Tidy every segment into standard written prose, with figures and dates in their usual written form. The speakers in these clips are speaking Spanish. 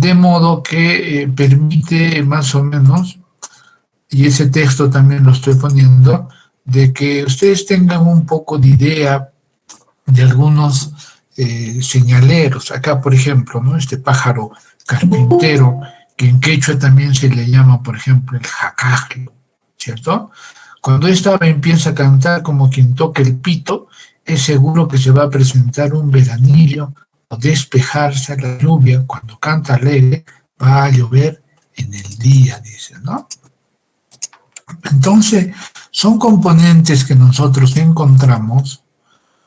de modo que permite más o menos, y ese texto también lo estoy poniendo, de que ustedes tengan un poco de idea de algunos señaleros. Acá, por ejemplo, ¿no? Este pájaro carpintero, que en quechua también se le llama, por ejemplo, el jacajlo, ¿cierto? Cuando esta ave empieza a cantar como quien toca el pito, es seguro que se va a presentar un veranillo o despejarse la lluvia. Cuando canta alegre, va a llover en el día, dice, ¿no? Entonces, son componentes que nosotros encontramos,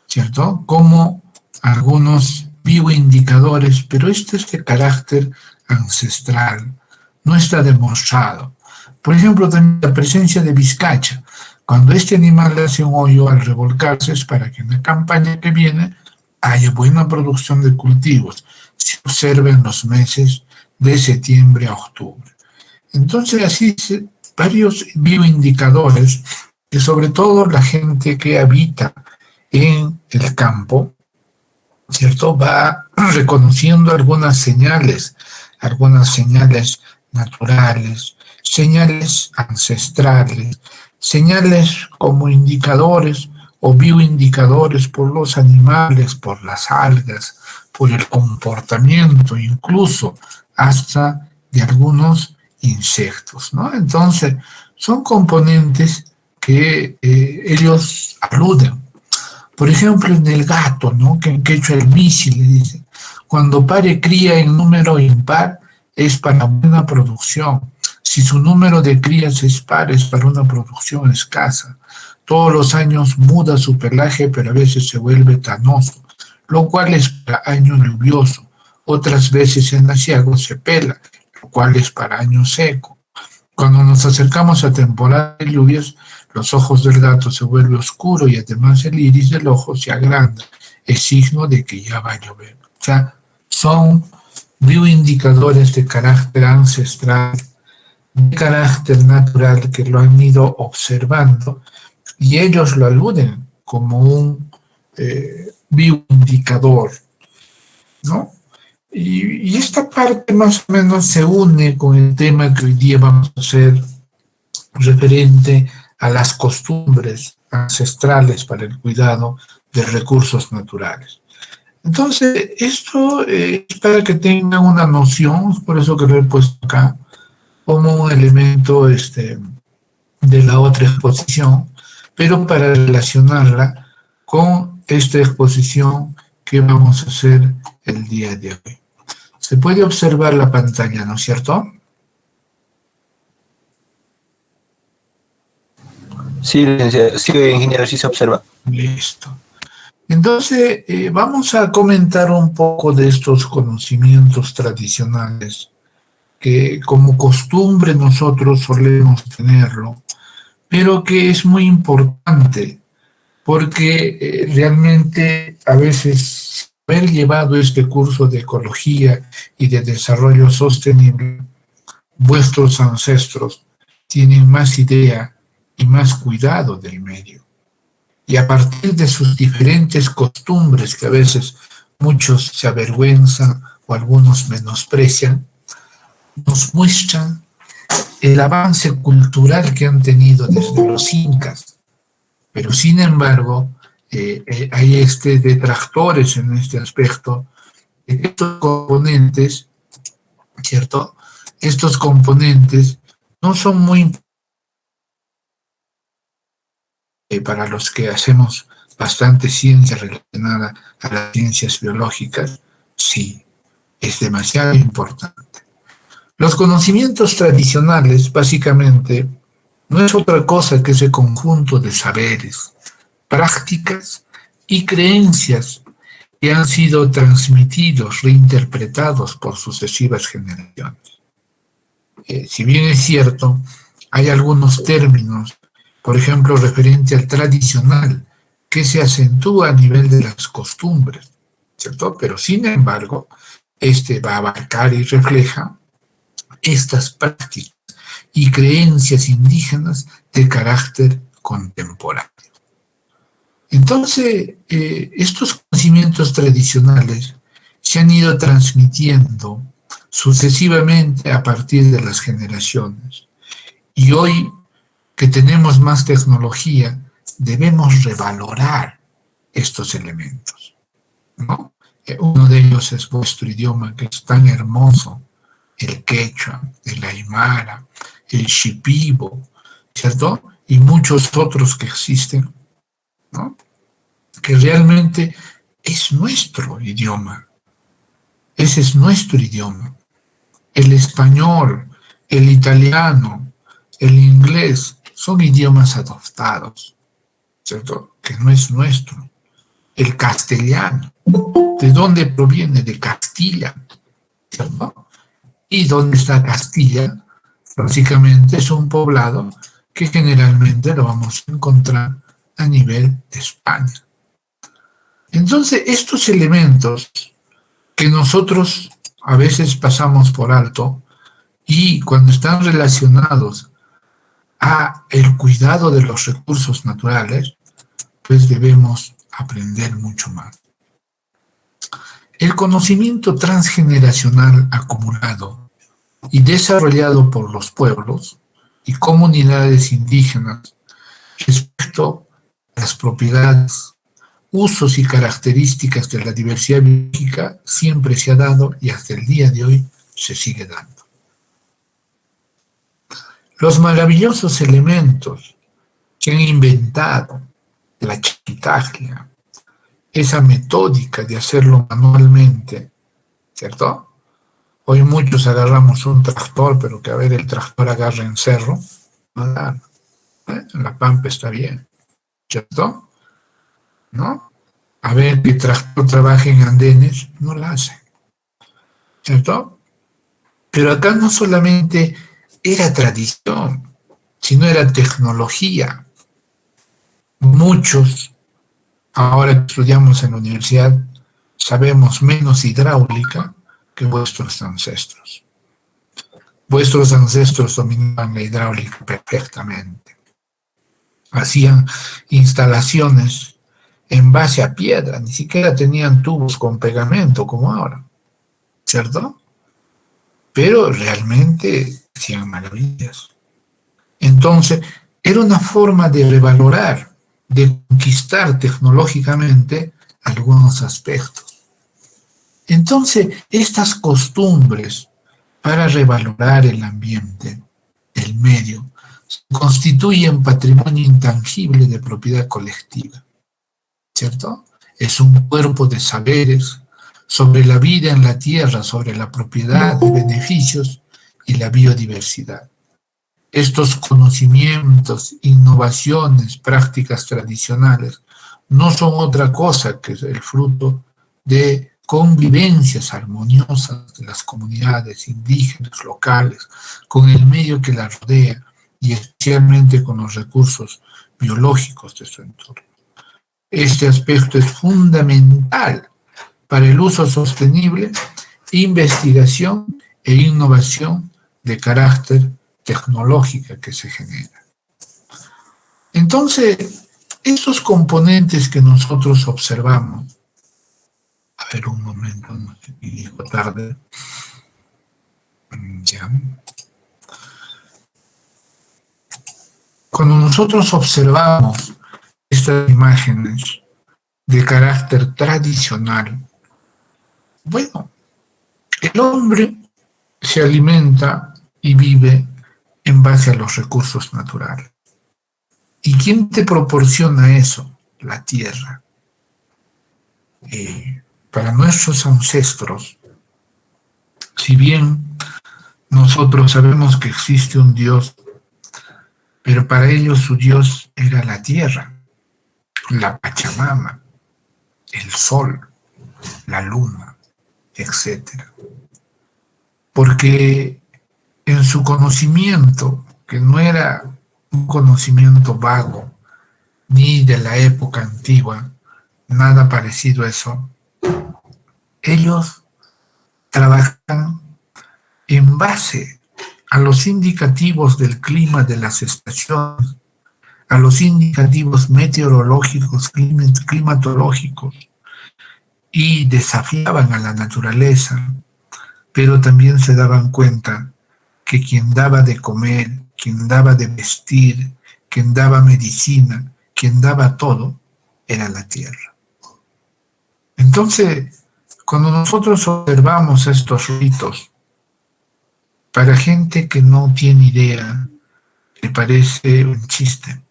¿cierto? Como algunos bioindicadores, pero este es de carácter ancestral, no está demostrado. Por ejemplo, también la presencia de vizcacha. Cuando este animal hace un hoyo al revolcarse es para que en la campaña que viene haya buena producción de cultivos. Se observa en los meses de septiembre a octubre. Entonces, así varios bioindicadores que sobre todo la gente que habita en el campo, ¿cierto? Va reconociendo algunas señales naturales, señales ancestrales, señales como indicadores o bioindicadores por los animales, por las algas, por el comportamiento, incluso hasta de algunos insectos, ¿no? Entonces, son componentes que ellos aluden. Por ejemplo, en el gato, ¿no? Que en quechua el misi le dice, cuando pare cría en número impar es para buena producción. Si su número de crías es par, es para una producción escasa. Todos los años muda su pelaje, pero a veces se vuelve tanoso, lo cual es para año lluvioso. Otras veces en aciago se pela, lo cual es para año seco. Cuando nos acercamos a temporada de lluvias, los ojos del gato se vuelven oscuros y además el iris del ojo se agranda. Es signo de que ya va a llover. O sea, son bioindicadores de carácter ancestral, de carácter natural que lo han ido observando y ellos lo aluden como un bioindicador, ¿no? Y esta parte más o menos se une con el tema que hoy día vamos a hacer referente a las costumbres ancestrales para el cuidado de recursos naturales. Entonces, esto es para que tengan una noción, por eso que lo he puesto acá, como un elemento de la otra exposición, pero para relacionarla con esta exposición que vamos a hacer el día de hoy. Se puede observar la pantalla, ¿no es cierto? Sí, licenciado, sí, ingeniero, sí se observa. Listo. Entonces, vamos a comentar un poco de estos conocimientos tradicionales que como costumbre nosotros solemos tenerlo, pero que es muy importante porque realmente a veces haber llevado este curso de ecología y de desarrollo sostenible, vuestros ancestros tienen más idea y más cuidado del medio. Y a partir de sus diferentes costumbres, que a veces muchos se avergüenzan o algunos menosprecian, nos muestran el avance cultural que han tenido desde los incas. Pero sin embargo, hay detractores en este aspecto, de que estos componentes, ¿cierto? Estos componentes no son muy importantes para los que hacemos bastante ciencia relacionada a las ciencias biológicas. Sí, es demasiado importante. Los conocimientos tradicionales, básicamente, no es otra cosa que ese conjunto de saberes, prácticas y creencias que han sido transmitidos, reinterpretados por sucesivas generaciones. Si bien es cierto, hay algunos términos, por ejemplo, referente al tradicional, que se acentúa a nivel de las costumbres, ¿cierto? Pero sin embargo, va a abarcar y refleja estas prácticas y creencias indígenas de carácter contemporáneo. Entonces, estos conocimientos tradicionales se han ido transmitiendo sucesivamente a partir de las generaciones. Y hoy que tenemos más tecnología, debemos revalorar estos elementos, ¿no? Uno de ellos es vuestro idioma, que es tan hermoso, el quechua, el aymara, el shipibo, ¿cierto? Y muchos otros que existen, ¿no? Que realmente es nuestro idioma. Ese es nuestro idioma. El español, el italiano, el inglés son idiomas adoptados, ¿cierto? Que no es nuestro. El castellano, ¿de dónde proviene? De Castilla, ¿cierto? ¿Y dónde está Castilla? Básicamente es un poblado que generalmente lo vamos a encontrar a nivel de España. Entonces, estos elementos que nosotros a veces pasamos por alto y cuando están relacionados a el cuidado de los recursos naturales, pues debemos aprender mucho más. El conocimiento transgeneracional acumulado y desarrollado por los pueblos y comunidades indígenas respecto a las propiedades, usos y características de la diversidad biológica siempre se ha dado y hasta el día de hoy se sigue dando. Los maravillosos elementos que han inventado la chiquitaglia, esa metódica de hacerlo manualmente, ¿cierto? Hoy muchos agarramos un tractor, pero que a ver el tractor agarra en cerro, no agarra. En la pampa está bien, ¿cierto? ¿No? A ver que el tractor trabaje en andenes, no lo hace, ¿cierto? Pero acá no solamente era tradición, sino era tecnología. Muchos, ahora que estudiamos en la universidad, sabemos menos hidráulica que vuestros ancestros. Vuestros ancestros dominaban la hidráulica perfectamente. Hacían instalaciones en base a piedra, ni siquiera tenían tubos con pegamento como ahora, ¿cierto? Pero realmente hacían maravillas. Entonces, era una forma de revalorar, de conquistar tecnológicamente algunos aspectos. Entonces, estas costumbres para revalorar el ambiente, el medio, constituyen patrimonio intangible de propiedad colectiva, ¿cierto? Es un cuerpo de saberes sobre la vida en la tierra, sobre la propiedad y beneficios y la biodiversidad. Estos conocimientos, innovaciones, prácticas tradicionales no son otra cosa que el fruto de convivencias armoniosas de las comunidades indígenas locales con el medio que las rodea y especialmente con los recursos biológicos de su entorno. Este aspecto es fundamental para el uso sostenible, investigación e innovación de carácter tecnológica que se genera. Entonces, estos componentes que nosotros observamos, a ver un momento, no sé si dijo tarde, ya. Cuando nosotros observamos estas imágenes de carácter tradicional, bueno, el hombre se alimenta y vive en base a los recursos naturales. ¿Y quién te proporciona eso? La tierra. Para nuestros ancestros, si bien nosotros sabemos que existe un Dios, pero para ellos su Dios era la tierra, la Pachamama, el sol, la luna, etc. Porque en su conocimiento, que no era un conocimiento vago, ni de la época antigua, nada parecido a eso, ellos trabajan en base a los indicativos del clima de las estaciones, a los indicativos meteorológicos, climatológicos, y desafiaban a la naturaleza pero también se daban cuenta que quien daba de comer, quien daba de vestir, quien daba medicina, quien daba todo, era la tierra. Entonces, cuando nosotros observamos estos ritos, para gente que no tiene idea, le parece un chiste.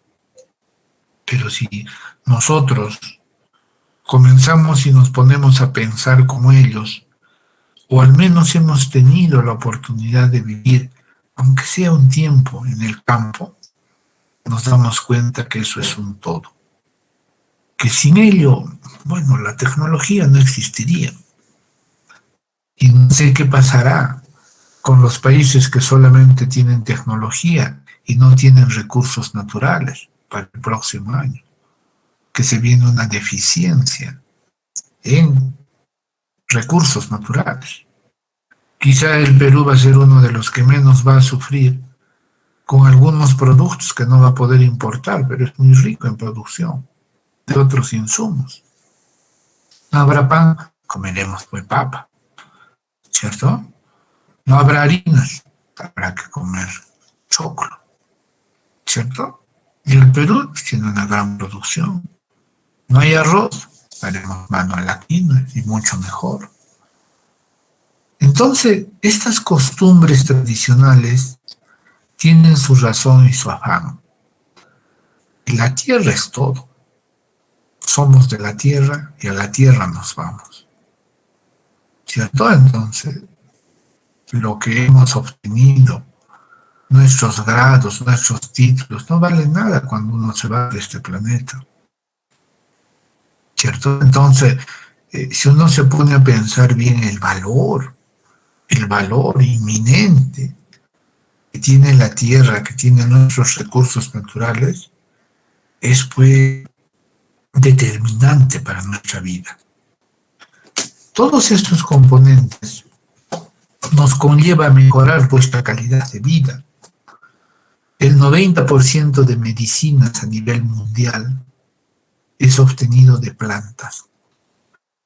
Pero si nosotros comenzamos y nos ponemos a pensar como ellos, o al menos hemos tenido la oportunidad de vivir, aunque sea un tiempo en el campo, nos damos cuenta que eso es un todo. Que sin ello, bueno, la tecnología no existiría. Y no sé qué pasará con los países que solamente tienen tecnología y no tienen recursos naturales para el próximo año, que se viene una deficiencia en recursos naturales. Quizá el Perú va a ser uno de los que menos va a sufrir con algunos productos que no va a poder importar, pero es muy rico en producción de otros insumos. No habrá pan, comeremos pues papa, ¿cierto? No habrá harinas, habrá que comer choclo, ¿cierto? Y el Perú tiene una gran producción. No hay arroz, haremos mano a la quinoa y mucho mejor. Entonces, estas costumbres tradicionales tienen su razón y su afán. Y la tierra es todo. Somos de la tierra y a la tierra nos vamos. ¿Cierto? Entonces, lo que hemos obtenido, nuestros grados, nuestros títulos, no valen nada cuando uno se va de este planeta. ¿Cierto? Entonces, si uno se pone a pensar bien el valor inminente que tiene la tierra, que tiene nuestros recursos naturales, es pues determinante para nuestra vida. Todos estos componentes nos conlleva a mejorar vuestra calidad de vida. El 90% de medicinas a nivel mundial es obtenido de plantas.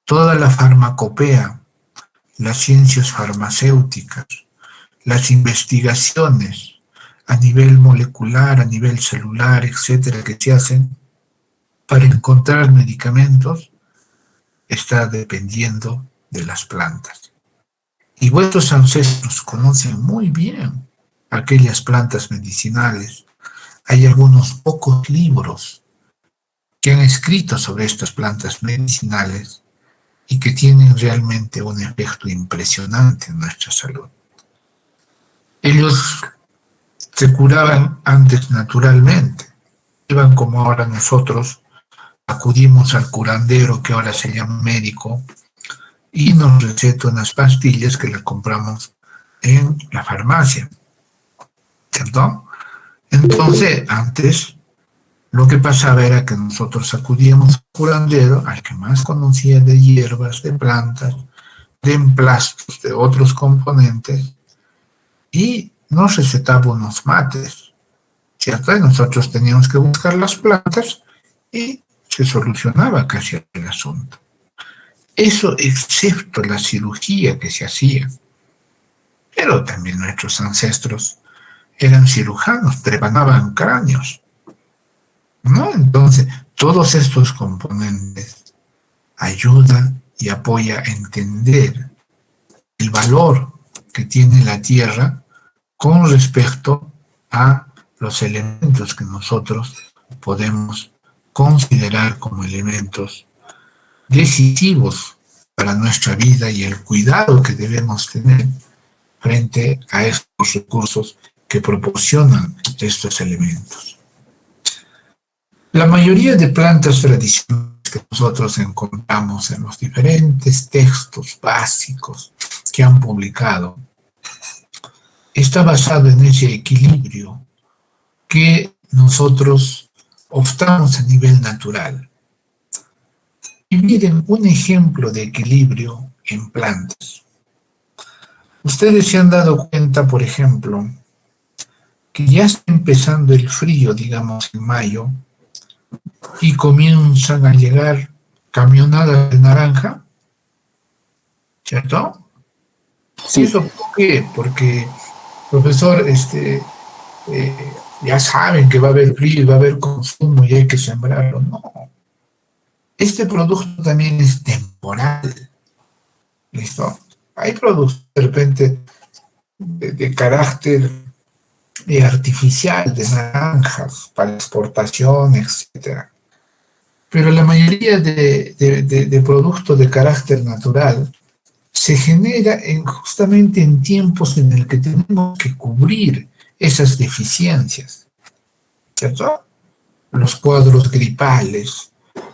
Toda la farmacopea, las ciencias farmacéuticas, las investigaciones a nivel molecular, a nivel celular, etcétera, que se hacen para encontrar medicamentos, está dependiendo de las plantas. Y vuestros ancestros conocen muy bien aquellas plantas medicinales. Hay algunos pocos libros que han escrito sobre estas plantas medicinales y que tienen realmente un efecto impresionante en nuestra salud. Ellos se curaban antes naturalmente, iban como ahora nosotros, acudimos al curandero, que ahora se llama médico, y nos receta unas pastillas que le compramos en la farmacia, ¿cierto? Entonces, antes, lo que pasaba era que nosotros acudíamos al curandero, al que más conocía de hierbas, de plantas, de emplastos, de otros componentes, y nos recetaba unos mates, ¿cierto? Y nosotros teníamos que buscar las plantas y se solucionaba casi el asunto. Eso excepto la cirugía que se hacía. Pero también nuestros ancestros eran cirujanos, trepanaban cráneos, ¿no? Entonces, todos estos componentes ayudan y apoyan a entender el valor que tiene la tierra con respecto a los elementos que nosotros podemos considerar como elementos decisivos para nuestra vida y el cuidado que debemos tener frente a estos recursos que proporcionan estos elementos. La mayoría de plantas tradicionales que nosotros encontramos en los diferentes textos básicos que han publicado está basado en ese equilibrio que nosotros optamos a nivel natural. Y miren un ejemplo de equilibrio en plantas. Ustedes se han dado cuenta, por ejemplo, que ya está empezando el frío, digamos en mayo, y comienzan a llegar camionadas de naranja, ¿cierto? ¿Y Sí, eso por qué? Porque, profesor, ya saben que va a haber frío y va a haber consumo y hay que sembrarlo. No, este producto también es temporal, ¿listo? Hay productos de repente de carácter artificial, de naranjas, para exportación, etcétera. Pero la mayoría de productos de carácter natural se genera justamente en tiempos en el que tenemos que cubrir esas deficiencias, ¿cierto? Los cuadros gripales,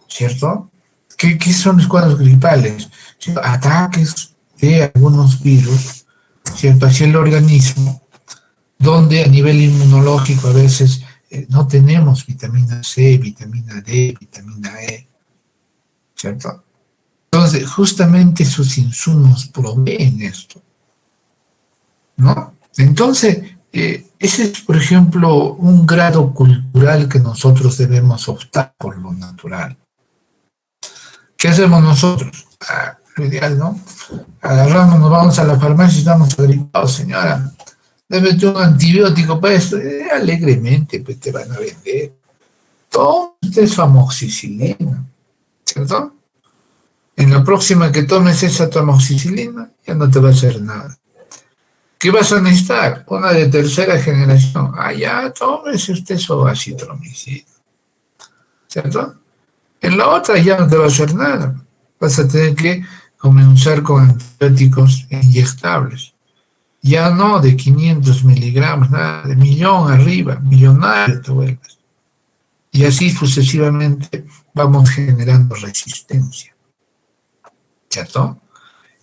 ¿cierto? ¿Qué son los cuadros gripales? ¿Cierto? Ataques de algunos virus, ¿cierto? Hacia el organismo, donde a nivel inmunológico a veces no tenemos vitamina C, vitamina D, vitamina E, ¿cierto? Entonces, justamente sus insumos proveen esto, ¿no? Entonces, ese es, por ejemplo, un grado cultural que nosotros debemos optar por lo natural. ¿Qué hacemos nosotros? Lo ideal, ¿no? Agarramos, nos vamos a la farmacia y estamos agripados, señora. Debe un antibiótico para esto. Alegremente, pues te van a vender. Todo esto es amoxicilina, ¿cierto? En la próxima que tomes esa amoxicilina, ya no te va a hacer nada. ¿Qué vas a necesitar? Una de tercera generación. Ya, tómese usted su acitromicina, ¿cierto? En la otra ya no te va a hacer nada. Vas a tener que comenzar con antibióticos inyectables. Ya no de 500 miligramos, nada, de millón arriba, millonario te vuelves. Y así sucesivamente vamos generando resistencia, ¿cierto?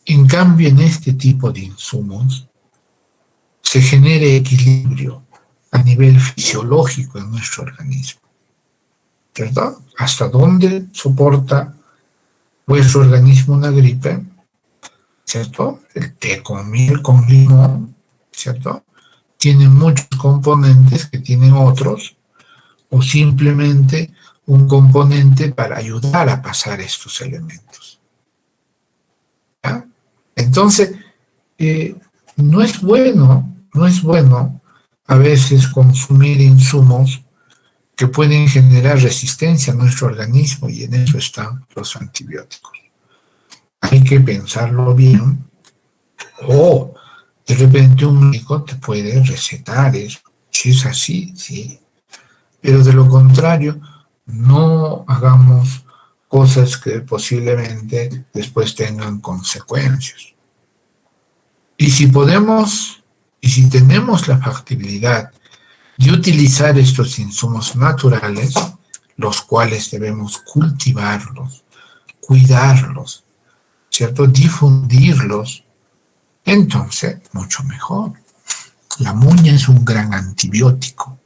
En cambio, en este tipo de insumos se genera equilibrio a nivel fisiológico en nuestro organismo, ¿cierto? ¿Hasta dónde soporta vuestro organismo una gripe? ¿Cierto? El té con miel, con limón, ¿cierto? Tiene muchos componentes que tienen otros, o simplemente un componente para ayudar a pasar estos elementos. ¿Ya? Entonces, no es bueno a veces consumir insumos que pueden generar resistencia a nuestro organismo y en eso están los antibióticos. Hay que pensarlo bien. O de repente un médico te puede recetar eso. Si es así, sí. Pero de lo contrario, no hagamos cosas que posiblemente después tengan consecuencias. Y si podemos, y si tenemos la factibilidad de utilizar estos insumos naturales, los cuales debemos cultivarlos, cuidarlos, ¿cierto? Difundirlos, entonces mucho mejor. La muña es un gran antibiótico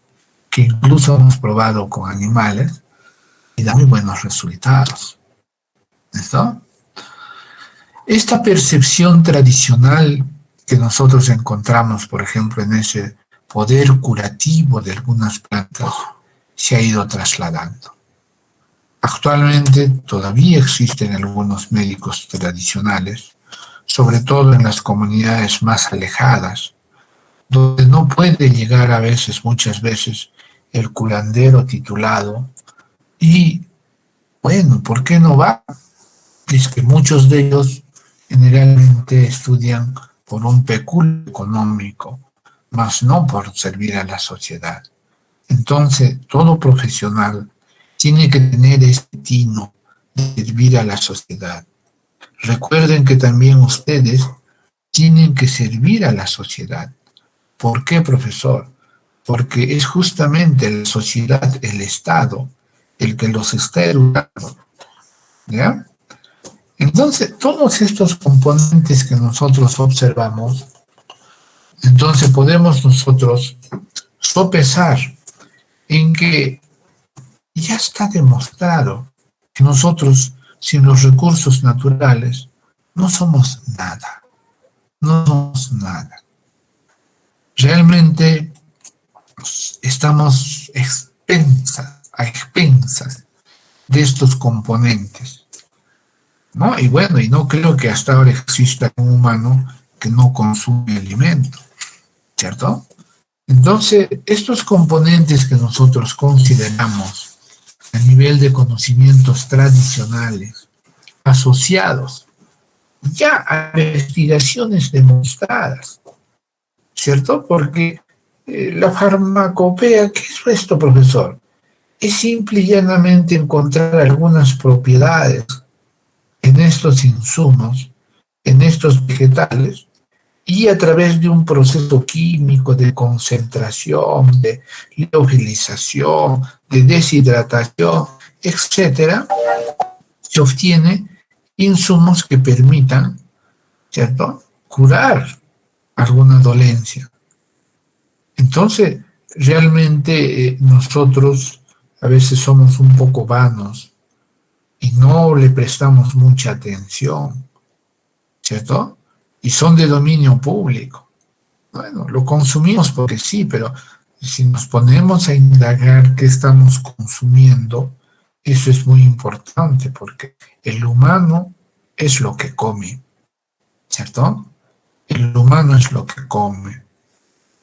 que incluso hemos probado con animales y da muy buenos resultados. ¿Listo? Esta percepción tradicional que nosotros encontramos, por ejemplo, en ese poder curativo de algunas plantas, se ha ido trasladando. Actualmente todavía existen algunos médicos tradicionales, sobre todo en las comunidades más alejadas, donde no puede llegar a veces, muchas veces, el curandero titulado. Y bueno, ¿por qué no va? Es que muchos de ellos generalmente estudian por un peculio económico, más no por servir a la sociedad. Entonces, todo profesional tiene que tener este tino de servir a la sociedad. Recuerden que también ustedes tienen que servir a la sociedad. ¿Por qué, profesor? Porque es justamente la sociedad, el Estado, el que los está educando. ¿Ya? Entonces, todos estos componentes que nosotros observamos, entonces podemos nosotros sopesar en que ya está demostrado que nosotros, sin los recursos naturales, no somos nada. No somos nada. Realmente estamos a expensas de estos componentes, ¿no? Y bueno, y no creo que hasta ahora exista un humano que que no consume alimento, ¿cierto? Entonces, estos componentes que nosotros consideramos a nivel de conocimientos tradicionales, asociados ya a investigaciones demostradas, ¿cierto? Porque la farmacopea, ¿qué es esto, profesor? Es simple y llanamente encontrar algunas propiedades en estos insumos, en estos vegetales, y a través de un proceso químico de concentración, de liofilización, de deshidratación, etcétera, se obtiene insumos que permitan, ¿cierto?, curar alguna dolencia. Entonces, realmente nosotros a veces somos un poco vanos y no le prestamos mucha atención, ¿cierto? Y son de dominio público. Bueno, lo consumimos porque sí, pero si nos ponemos a indagar qué estamos consumiendo, eso es muy importante porque el humano es lo que come, ¿cierto? El humano es lo que come.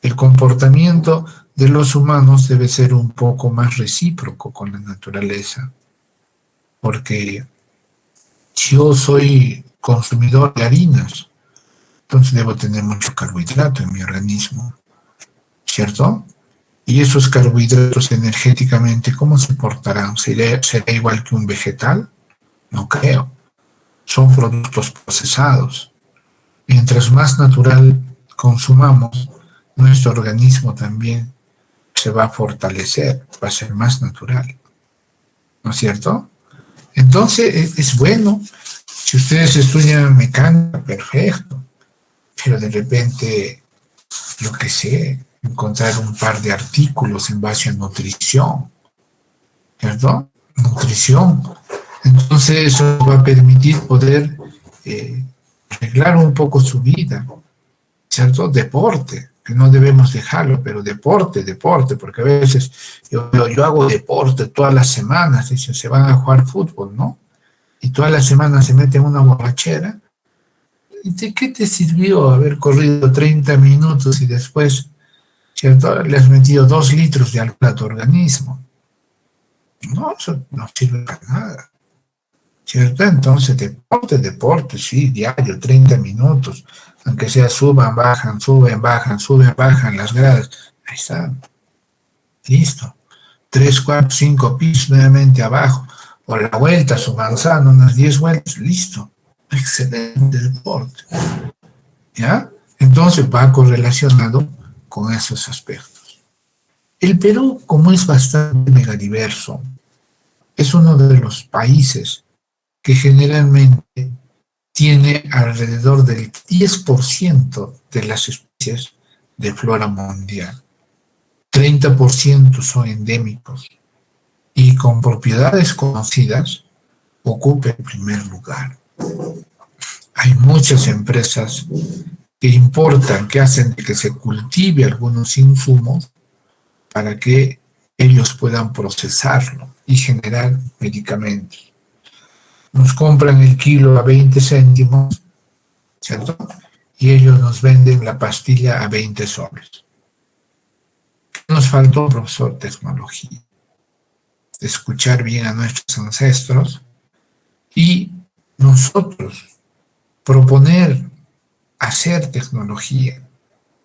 El comportamiento de los humanos debe ser un poco más recíproco con la naturaleza, porque si yo soy consumidor de harinas, entonces debo tener mucho carbohidrato en mi organismo, ¿cierto? Y esos carbohidratos energéticamente, ¿cómo se portarán? ¿Será igual que un vegetal? No creo. Son productos procesados. Mientras más natural consumamos, nuestro organismo también se va a fortalecer, va a ser más natural, ¿no es cierto? Entonces es bueno, si ustedes estudian mecánica, perfecto, pero de repente, yo qué sé, encontrar un par de artículos en base a nutrición, ¿cierto? Nutrición. Entonces eso va a permitir poder arreglar un poco su vida, ¿cierto? Deporte, que no debemos dejarlo, pero deporte, porque a veces yo hago deporte todas las semanas, y se van a jugar fútbol, ¿no? Y todas las semanas se meten una borrachera. ¿Y de qué te sirvió haber corrido 30 minutos y después, ¿cierto?, le has metido 2 litros de alcohol a tu organismo? No, eso no sirve para nada, ¿cierto? Entonces, deporte, sí, diario, 30 minutos, aunque sea suban, bajan, las gradas, ahí está, listo, 3, 4, 5 pisos nuevamente abajo, o la vuelta, su manzana, unas 10 vueltas, listo, excelente deporte, ¿ya? Entonces va correlacionado con esos aspectos. El Perú, como es bastante megadiverso, es uno de los países que generalmente tiene alrededor del 10% de las especies de flora mundial. 30% son endémicos y con propiedades conocidas ocupa el primer lugar. Hay muchas empresas que importan, que hacen que se cultive algunos insumos para que ellos puedan procesarlo y generar medicamentos. Nos compran el kilo a 20 céntimos, ¿cierto? Y ellos nos venden la pastilla a 20 soles. ¿Qué nos faltó, profesor? Tecnología. Escuchar bien a nuestros ancestros y nosotros proponer hacer tecnología,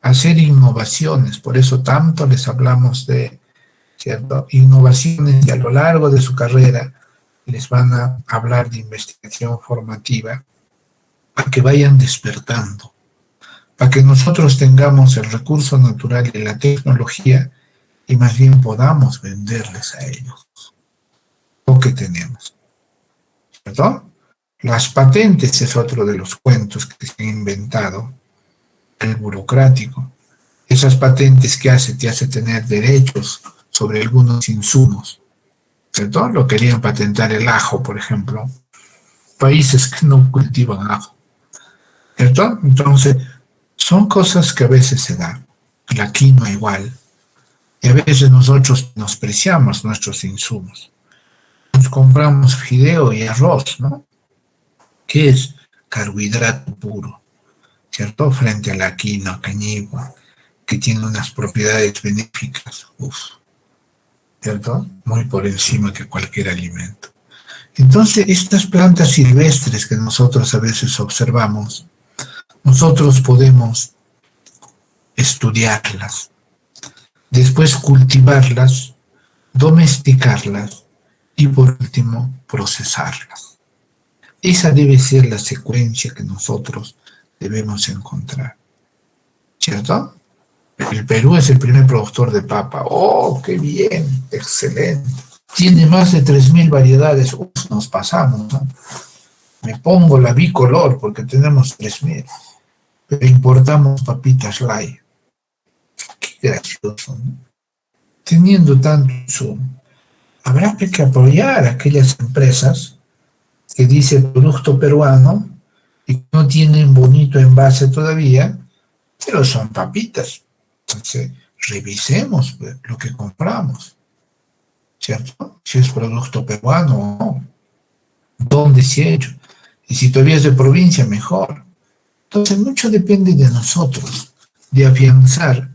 hacer innovaciones. Por eso tanto les hablamos de, ¿cierto?, innovaciones, y a lo largo de su carrera les van a hablar de investigación formativa para que vayan despertando, para que nosotros tengamos el recurso natural y la tecnología y más bien podamos venderles a ellos lo que tenemos, ¿cierto? Las patentes es otro de los cuentos que se han inventado, el burocrático. Esas patentes que te hace tener derechos sobre algunos insumos, ¿cierto? Lo querían patentar el ajo, por ejemplo. Países que no cultivan ajo, ¿cierto? Entonces, son cosas que a veces se dan. La quinoa igual. Y a veces nosotros menospreciamos nuestros insumos. Nos compramos fideo y arroz, ¿no? ¿Qué es? Carbohidrato puro. ¿cierto? Frente a la quinoa, cañigua, que tiene unas propiedades benéficas, ¿cierto? Muy por encima que cualquier alimento. Entonces, estas plantas silvestres que nosotros a veces observamos, nosotros podemos estudiarlas, después cultivarlas, domesticarlas y por último procesarlas. Esa debe ser la secuencia que nosotros debemos encontrar, ¿cierto? El Perú es el primer productor de papa. ¡Oh, qué bien! ¡Excelente! Tiene más de 3.000 variedades. Uf, nos pasamos, ¿no? Me pongo la bicolor porque tenemos 3.000. Pero importamos papitas light. Qué gracioso, ¿no? Teniendo tanto insumo, habrá que apoyar a aquellas empresas que dice producto peruano y que no tienen bonito envase todavía, pero son papitas. Entonces, revisemos lo que compramos, ¿cierto? Si es producto peruano o no, dónde se ha hecho. Y si todavía es de provincia, mejor. Entonces, mucho depende de nosotros, de afianzar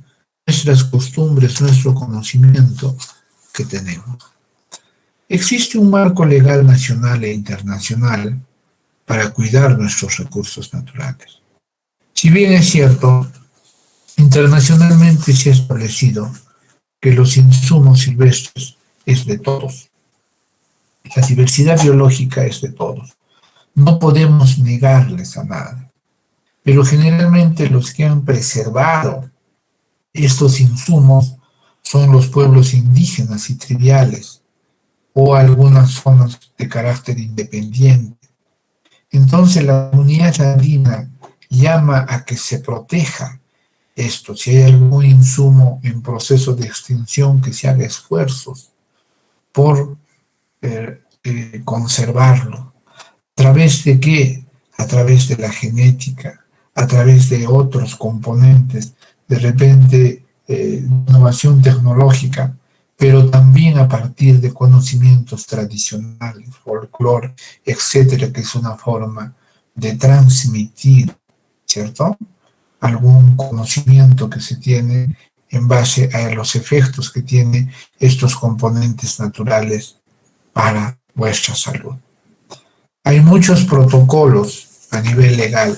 nuestras costumbres, nuestro conocimiento que tenemos. Existe un marco legal nacional e internacional para cuidar nuestros recursos naturales. Si bien es cierto, internacionalmente se ha establecido que los insumos silvestres es de todos. La diversidad biológica es de todos. No podemos negarles a nada. Pero generalmente los que han preservado estos insumos son los pueblos indígenas y triviales o algunas zonas de carácter independiente. Entonces la comunidad andina llama a que se proteja esto. Si hay algún insumo en proceso de extinción, que se haga esfuerzos por conservarlo. ¿A través de qué? A través de la genética, a través de otros componentes, de repente innovación tecnológica, pero también a partir de conocimientos tradicionales, folclore, etcétera, que es una forma de transmitir, ¿cierto?, algún conocimiento que se tiene en base a los efectos que tienen estos componentes naturales para vuestra salud. Hay muchos protocolos a nivel legal,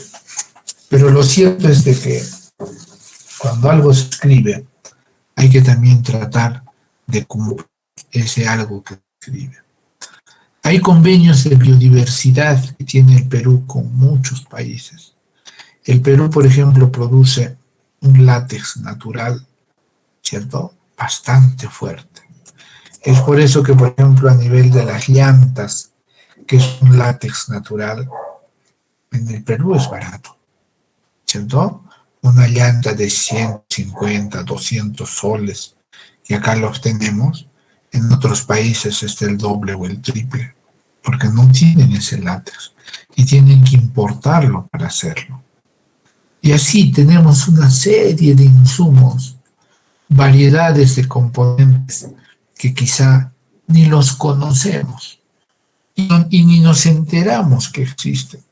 pero lo cierto es de que cuando algo se escribe, hay que también tratar de cumplir ese algo que se escribe. Hay convenios de biodiversidad que tiene el Perú con muchos países. El Perú, por ejemplo, produce un látex natural, ¿cierto?, bastante fuerte. Es por eso que, por ejemplo, a nivel de las llantas, que es un látex natural, en el Perú es barato, ¿cierto? Una llanta de 150, 200 soles, que acá lo obtenemos, en otros países es el doble o el triple, porque no tienen ese látex y tienen que importarlo para hacerlo. Y así tenemos una serie de insumos, variedades de componentes que quizá ni los conocemos y ni nos enteramos que existen,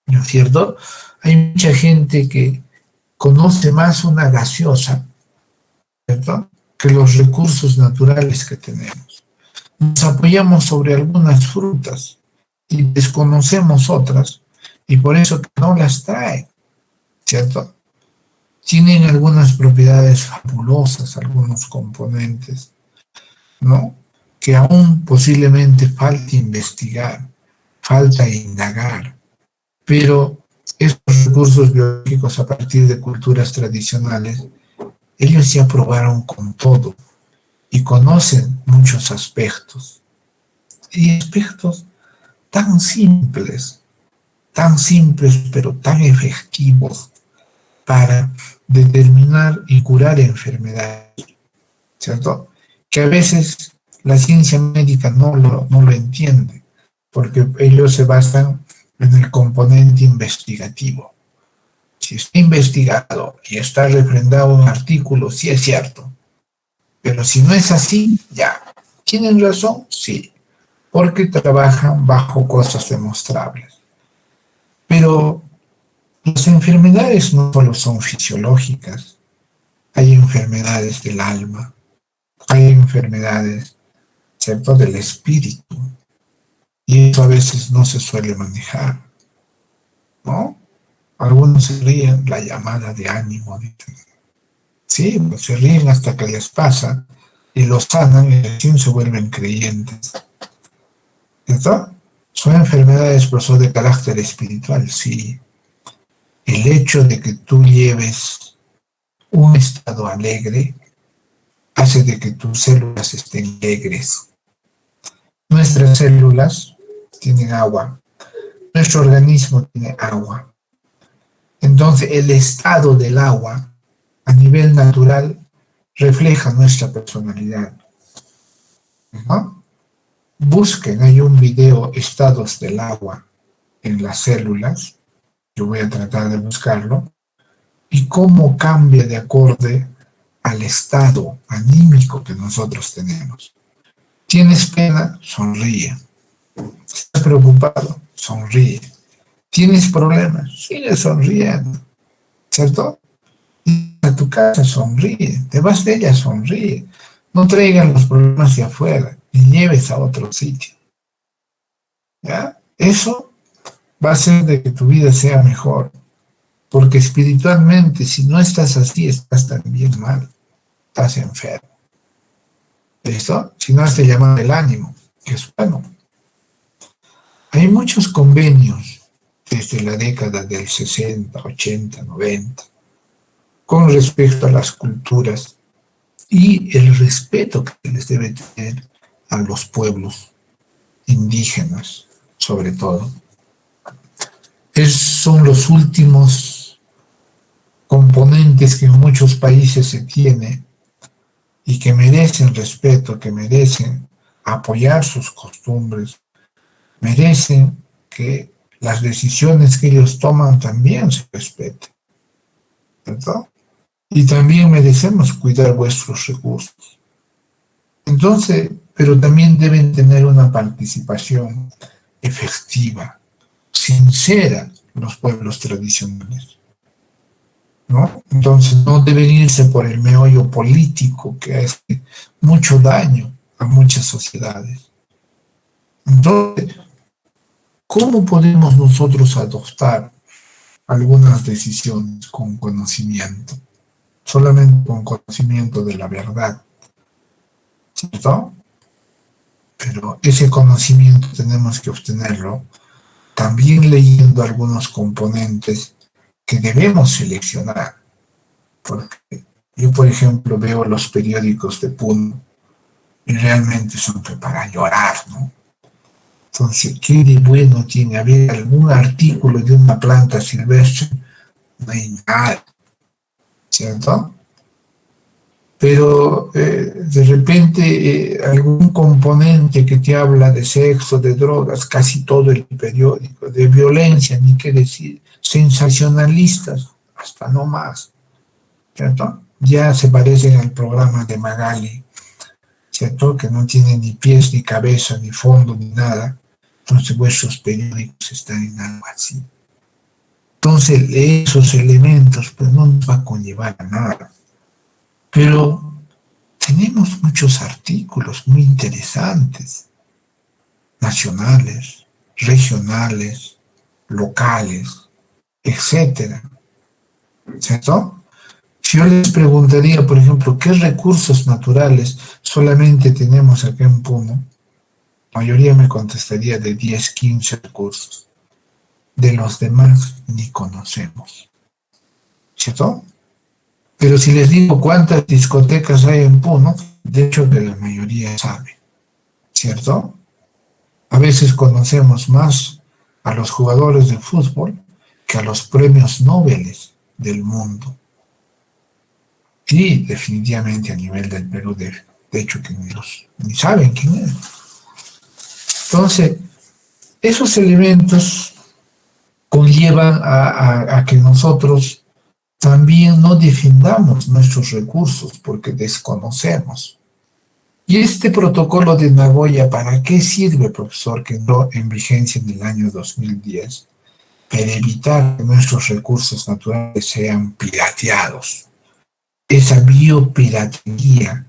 ¿no es cierto? Hay mucha gente que conoce más una gaseosa, ¿cierto?, que los recursos naturales que tenemos. Nos apoyamos sobre algunas frutas y desconocemos otras y por eso no las traen, ¿cierto? Tienen algunas propiedades fabulosas, algunos componentes, ¿no?, que aún posiblemente falta investigar, falta indagar, pero estos recursos biológicos a partir de culturas tradicionales, ellos ya probaron con todo y conocen muchos aspectos, y aspectos tan simples pero tan efectivos para determinar y curar enfermedades, ¿cierto?, que a veces la ciencia médica no lo entiende, porque ellos se basan en el componente investigativo. Si está investigado y está refrendado un artículo, sí es cierto, pero si no es así, ya. ¿Tienen razón? Sí, porque trabajan bajo cosas demostrables. Pero Las enfermedades no solo son fisiológicas, hay enfermedades del alma, hay enfermedades, ¿cierto?, del espíritu, y eso a veces no se suele manejar, ¿no? Algunos se ríen, la llamada de ánimo, dicen. Sí, pues se ríen hasta que les pasa y los sanan y recién se vuelven creyentes, ¿cierto? Son enfermedades, pero son de carácter espiritual, sí. El hecho de que tú lleves un estado alegre hace de que tus células estén alegres. Nuestras células tienen agua, nuestro organismo tiene agua. Entonces el estado del agua a nivel natural refleja nuestra personalidad, ¿no? Busquen, hay un video, estados del agua en las células, yo voy a tratar de buscarlo, y cómo cambia de acorde al estado anímico que nosotros tenemos. ¿Tienes pena? Sonríe. ¿Estás preocupado? Sonríe. ¿Tienes problemas? Sigue sonriendo, ¿cierto? Y a tu casa, sonríe. Te vas de ella, sonríe. No traigan los problemas de afuera y lleves a otro sitio. ¿Ya? Eso va a hacer de que tu vida sea mejor. Porque espiritualmente, si no estás así, estás también mal. Estás enfermo. ¿Listo? Si no has de llamar el ánimo, que es bueno. Hay muchos convenios desde la década del 60, 80, 90, con respecto a las culturas y el respeto que les debe tener a los pueblos indígenas, sobre todo. Esos son los últimos componentes que en muchos países se tiene y que merecen respeto, que merecen apoyar sus costumbres, merecen que las decisiones que ellos toman también se respeten, ¿cierto? Y también merecemos cuidar vuestros recursos. Entonces, pero también deben tener una participación efectiva, sincera, los pueblos tradicionales, ¿no? Entonces no deben irse por el meollo político que hace mucho daño a muchas sociedades. Entonces, ¿cómo podemos nosotros adoptar algunas decisiones con conocimiento? Solamente con conocimiento de la verdad, ¿cierto? Pero ese conocimiento tenemos que obtenerlo también leyendo algunos componentes que debemos seleccionar. Porque yo, por ejemplo, veo los periódicos de Puno y realmente son para llorar, ¿no? Entonces, ¿qué de bueno tiene haber algún artículo de una planta silvestre? No hay nada, ¿cierto? Pero de repente algún componente que te habla de sexo, de drogas, casi todo el periódico, de violencia, ni qué decir, sensacionalistas, hasta no más, ¿cierto? Ya se parecen al programa de Magali, ¿cierto? Que no tiene ni pies, ni cabeza, ni fondo, ni nada. Entonces vuestros periódicos están en algo así. Entonces esos elementos pues no nos va a conllevar a nada. Pero tenemos muchos artículos muy interesantes, nacionales, regionales, locales, etcétera, ¿cierto? Si yo les preguntaría, por ejemplo, ¿qué recursos naturales solamente tenemos acá en Puno? La mayoría me contestaría de 10, 15 recursos. De los demás ni conocemos, ¿cierto? Pero si les digo cuántas discotecas hay en Puno, de hecho que la mayoría sabe, ¿cierto? A veces conocemos más a los jugadores de fútbol que a los premios Nobel del mundo. Y definitivamente a nivel del Perú, de hecho que ni saben quién es. Entonces, esos elementos conllevan a que nosotros también no defendamos nuestros recursos porque desconocemos. Y este protocolo de Nagoya, ¿para qué sirve, profesor, que entró en vigencia en el año 2010? para evitar que nuestros recursos naturales sean pirateados. Esa biopiratería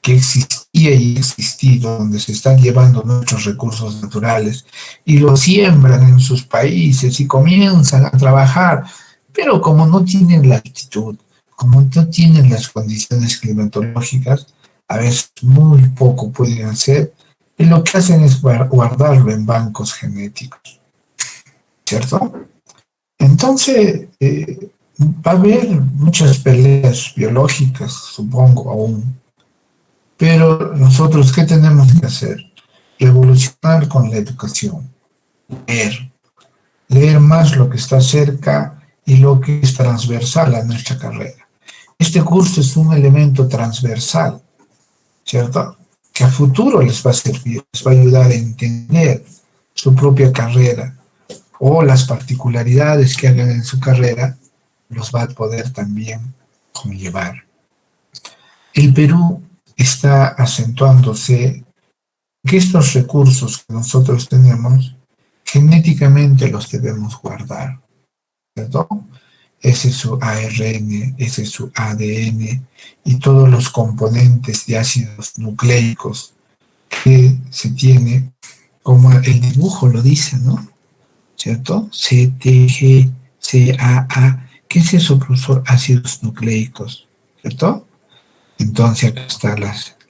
que existía y ha existido, donde se están llevando nuestros recursos naturales y los siembran en sus países y comienzan a trabajar, pero como no tienen la actitud, como no tienen las condiciones climatológicas, a veces muy poco pueden hacer, y lo que hacen es guardarlo en bancos genéticos, ¿cierto? Entonces, va a haber muchas peleas biológicas, supongo, aún. Pero nosotros, ¿qué tenemos que hacer? Revolucionar con la educación. Leer más lo que está cerca y lo que es transversal a nuestra carrera. Este curso es un elemento transversal, ¿cierto? Que a futuro les va a servir, les va a ayudar a entender su propia carrera o las particularidades que hagan en su carrera, los va a poder también conllevar. El Perú está acentuándose que estos recursos que nosotros tenemos, genéticamente los debemos guardar, ¿cierto? Ese es su ARN, ese es su ADN y todos los componentes de ácidos nucleicos que se tiene, como el dibujo lo dice, ¿no? ¿Cierto? CTG, CAA. ¿Qué es eso, profesor? Ácidos nucleicos, ¿cierto? Entonces acá está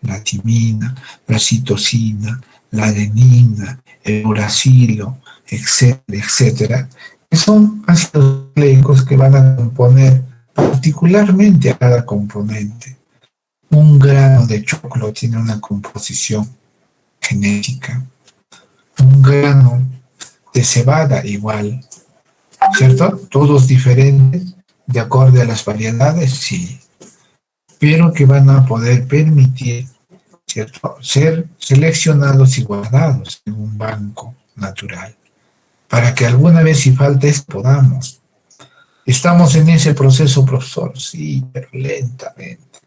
la timina, la citosina, la adenina, el uracilo, etcétera, etcétera, que son ácidos nucleicos que van a componer particularmente a cada componente. Un grano de choclo tiene una composición genética, un grano de cebada igual, ¿cierto? Todos diferentes, de acuerdo a las variedades, sí, pero que van a poder permitir, ¿cierto?, ser seleccionados y guardados en un banco natural, para que alguna vez si falta podamos. Estamos en ese proceso, profesor, sí, pero lentamente.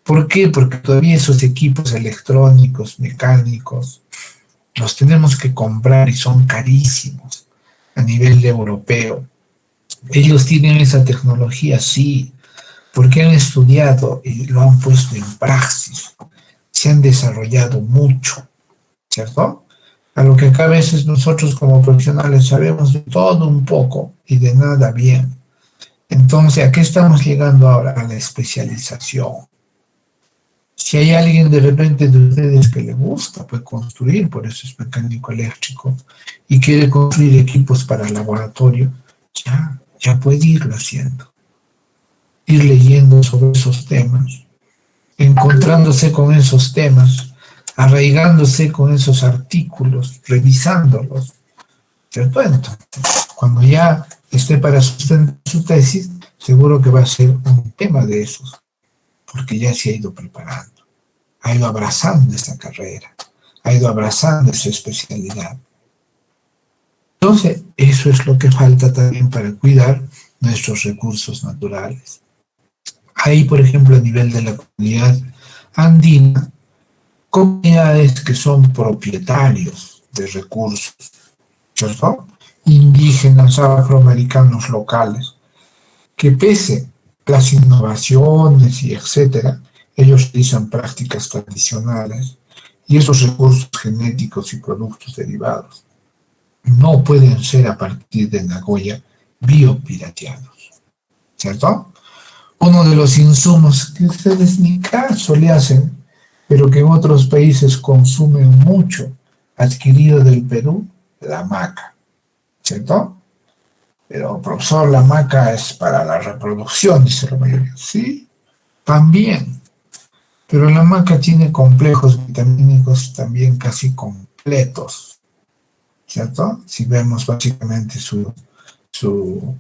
¿Por qué? Porque todavía esos equipos electrónicos, mecánicos, los tenemos que comprar y son carísimos a nivel europeo. Ellos tienen esa tecnología, sí, porque han estudiado y lo han puesto en praxis, se han desarrollado mucho, ¿cierto? A lo que acá a veces nosotros como profesionales sabemos de todo un poco y de nada bien. Entonces, ¿a qué estamos llegando ahora? A la especialización. Si hay alguien de repente de ustedes que le gusta, puede construir, por eso es mecánico eléctrico, y quiere construir equipos para el laboratorio, ya puede irlo haciendo. Ir leyendo sobre esos temas, encontrándose con esos temas, arraigándose con esos artículos, revisándolos, ¿cierto? Entonces, cuando ya esté para sustentar su tesis, seguro que va a ser un tema de esos, porque ya se ha ido preparando, ha ido abrazando esa carrera, ha ido abrazando esa especialidad. Entonces, eso es lo que falta también para cuidar nuestros recursos naturales. Hay, por ejemplo, a nivel de la comunidad andina, comunidades que son propietarios de recursos, ¿cierto? Indígenas, afroamericanos locales, que pese a las innovaciones y etcétera, ellos utilizan prácticas tradicionales y esos recursos genéticos y productos derivados no pueden ser a partir de Nagoya biopirateados, ¿cierto? Uno de los insumos que ustedes ni caso le hacen, pero que en otros países consumen mucho, adquirido del Perú, la maca, ¿cierto? Pero, profesor, la maca es para la reproducción, dice la mayoría. Sí, también. Pero la maca tiene complejos vitamínicos también casi completos, ¿cierto? Si vemos básicamente su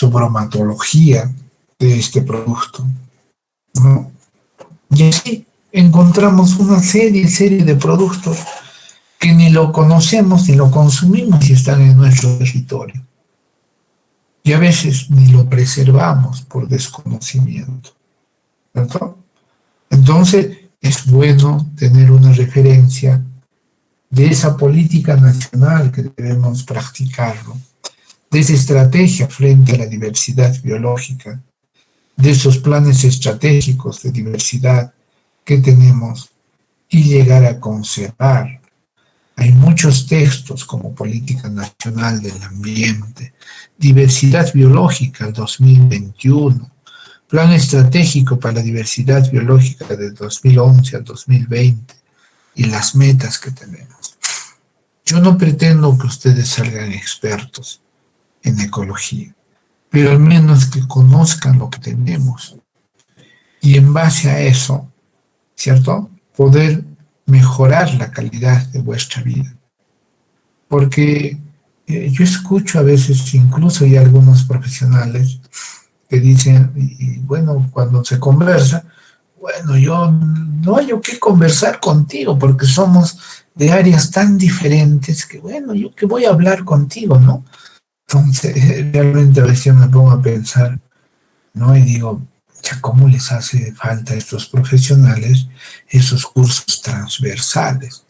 bromatología de este producto, ¿no? Y así encontramos una serie de productos que ni lo conocemos ni lo consumimos y están en nuestro territorio. Y a veces ni lo preservamos por desconocimiento, ¿cierto? Entonces es bueno tener una referencia de esa política nacional que debemos practicarlo, de esa estrategia frente a la diversidad biológica, de esos planes estratégicos de diversidad que tenemos y llegar a conservar. Hay muchos textos como Política Nacional del Ambiente, Diversidad Biológica 2021, Plan Estratégico para la Diversidad Biológica de 2011 al 2020 y las metas que tenemos. Yo no pretendo que ustedes salgan expertos en ecología, pero al menos que conozcan lo que tenemos y en base a eso, ¿cierto?, poder mejorar la calidad de vuestra vida. Porque yo escucho a veces, incluso hay algunos profesionales que dicen, y bueno, cuando se conversa, bueno, yo no hay que conversar contigo porque somos de áreas tan diferentes que, bueno, yo que voy a hablar contigo, ¿no? Entonces, realmente a veces me pongo a pensar, ¿no? Y digo, ya cómo les hace falta a estos profesionales esos cursos transversales.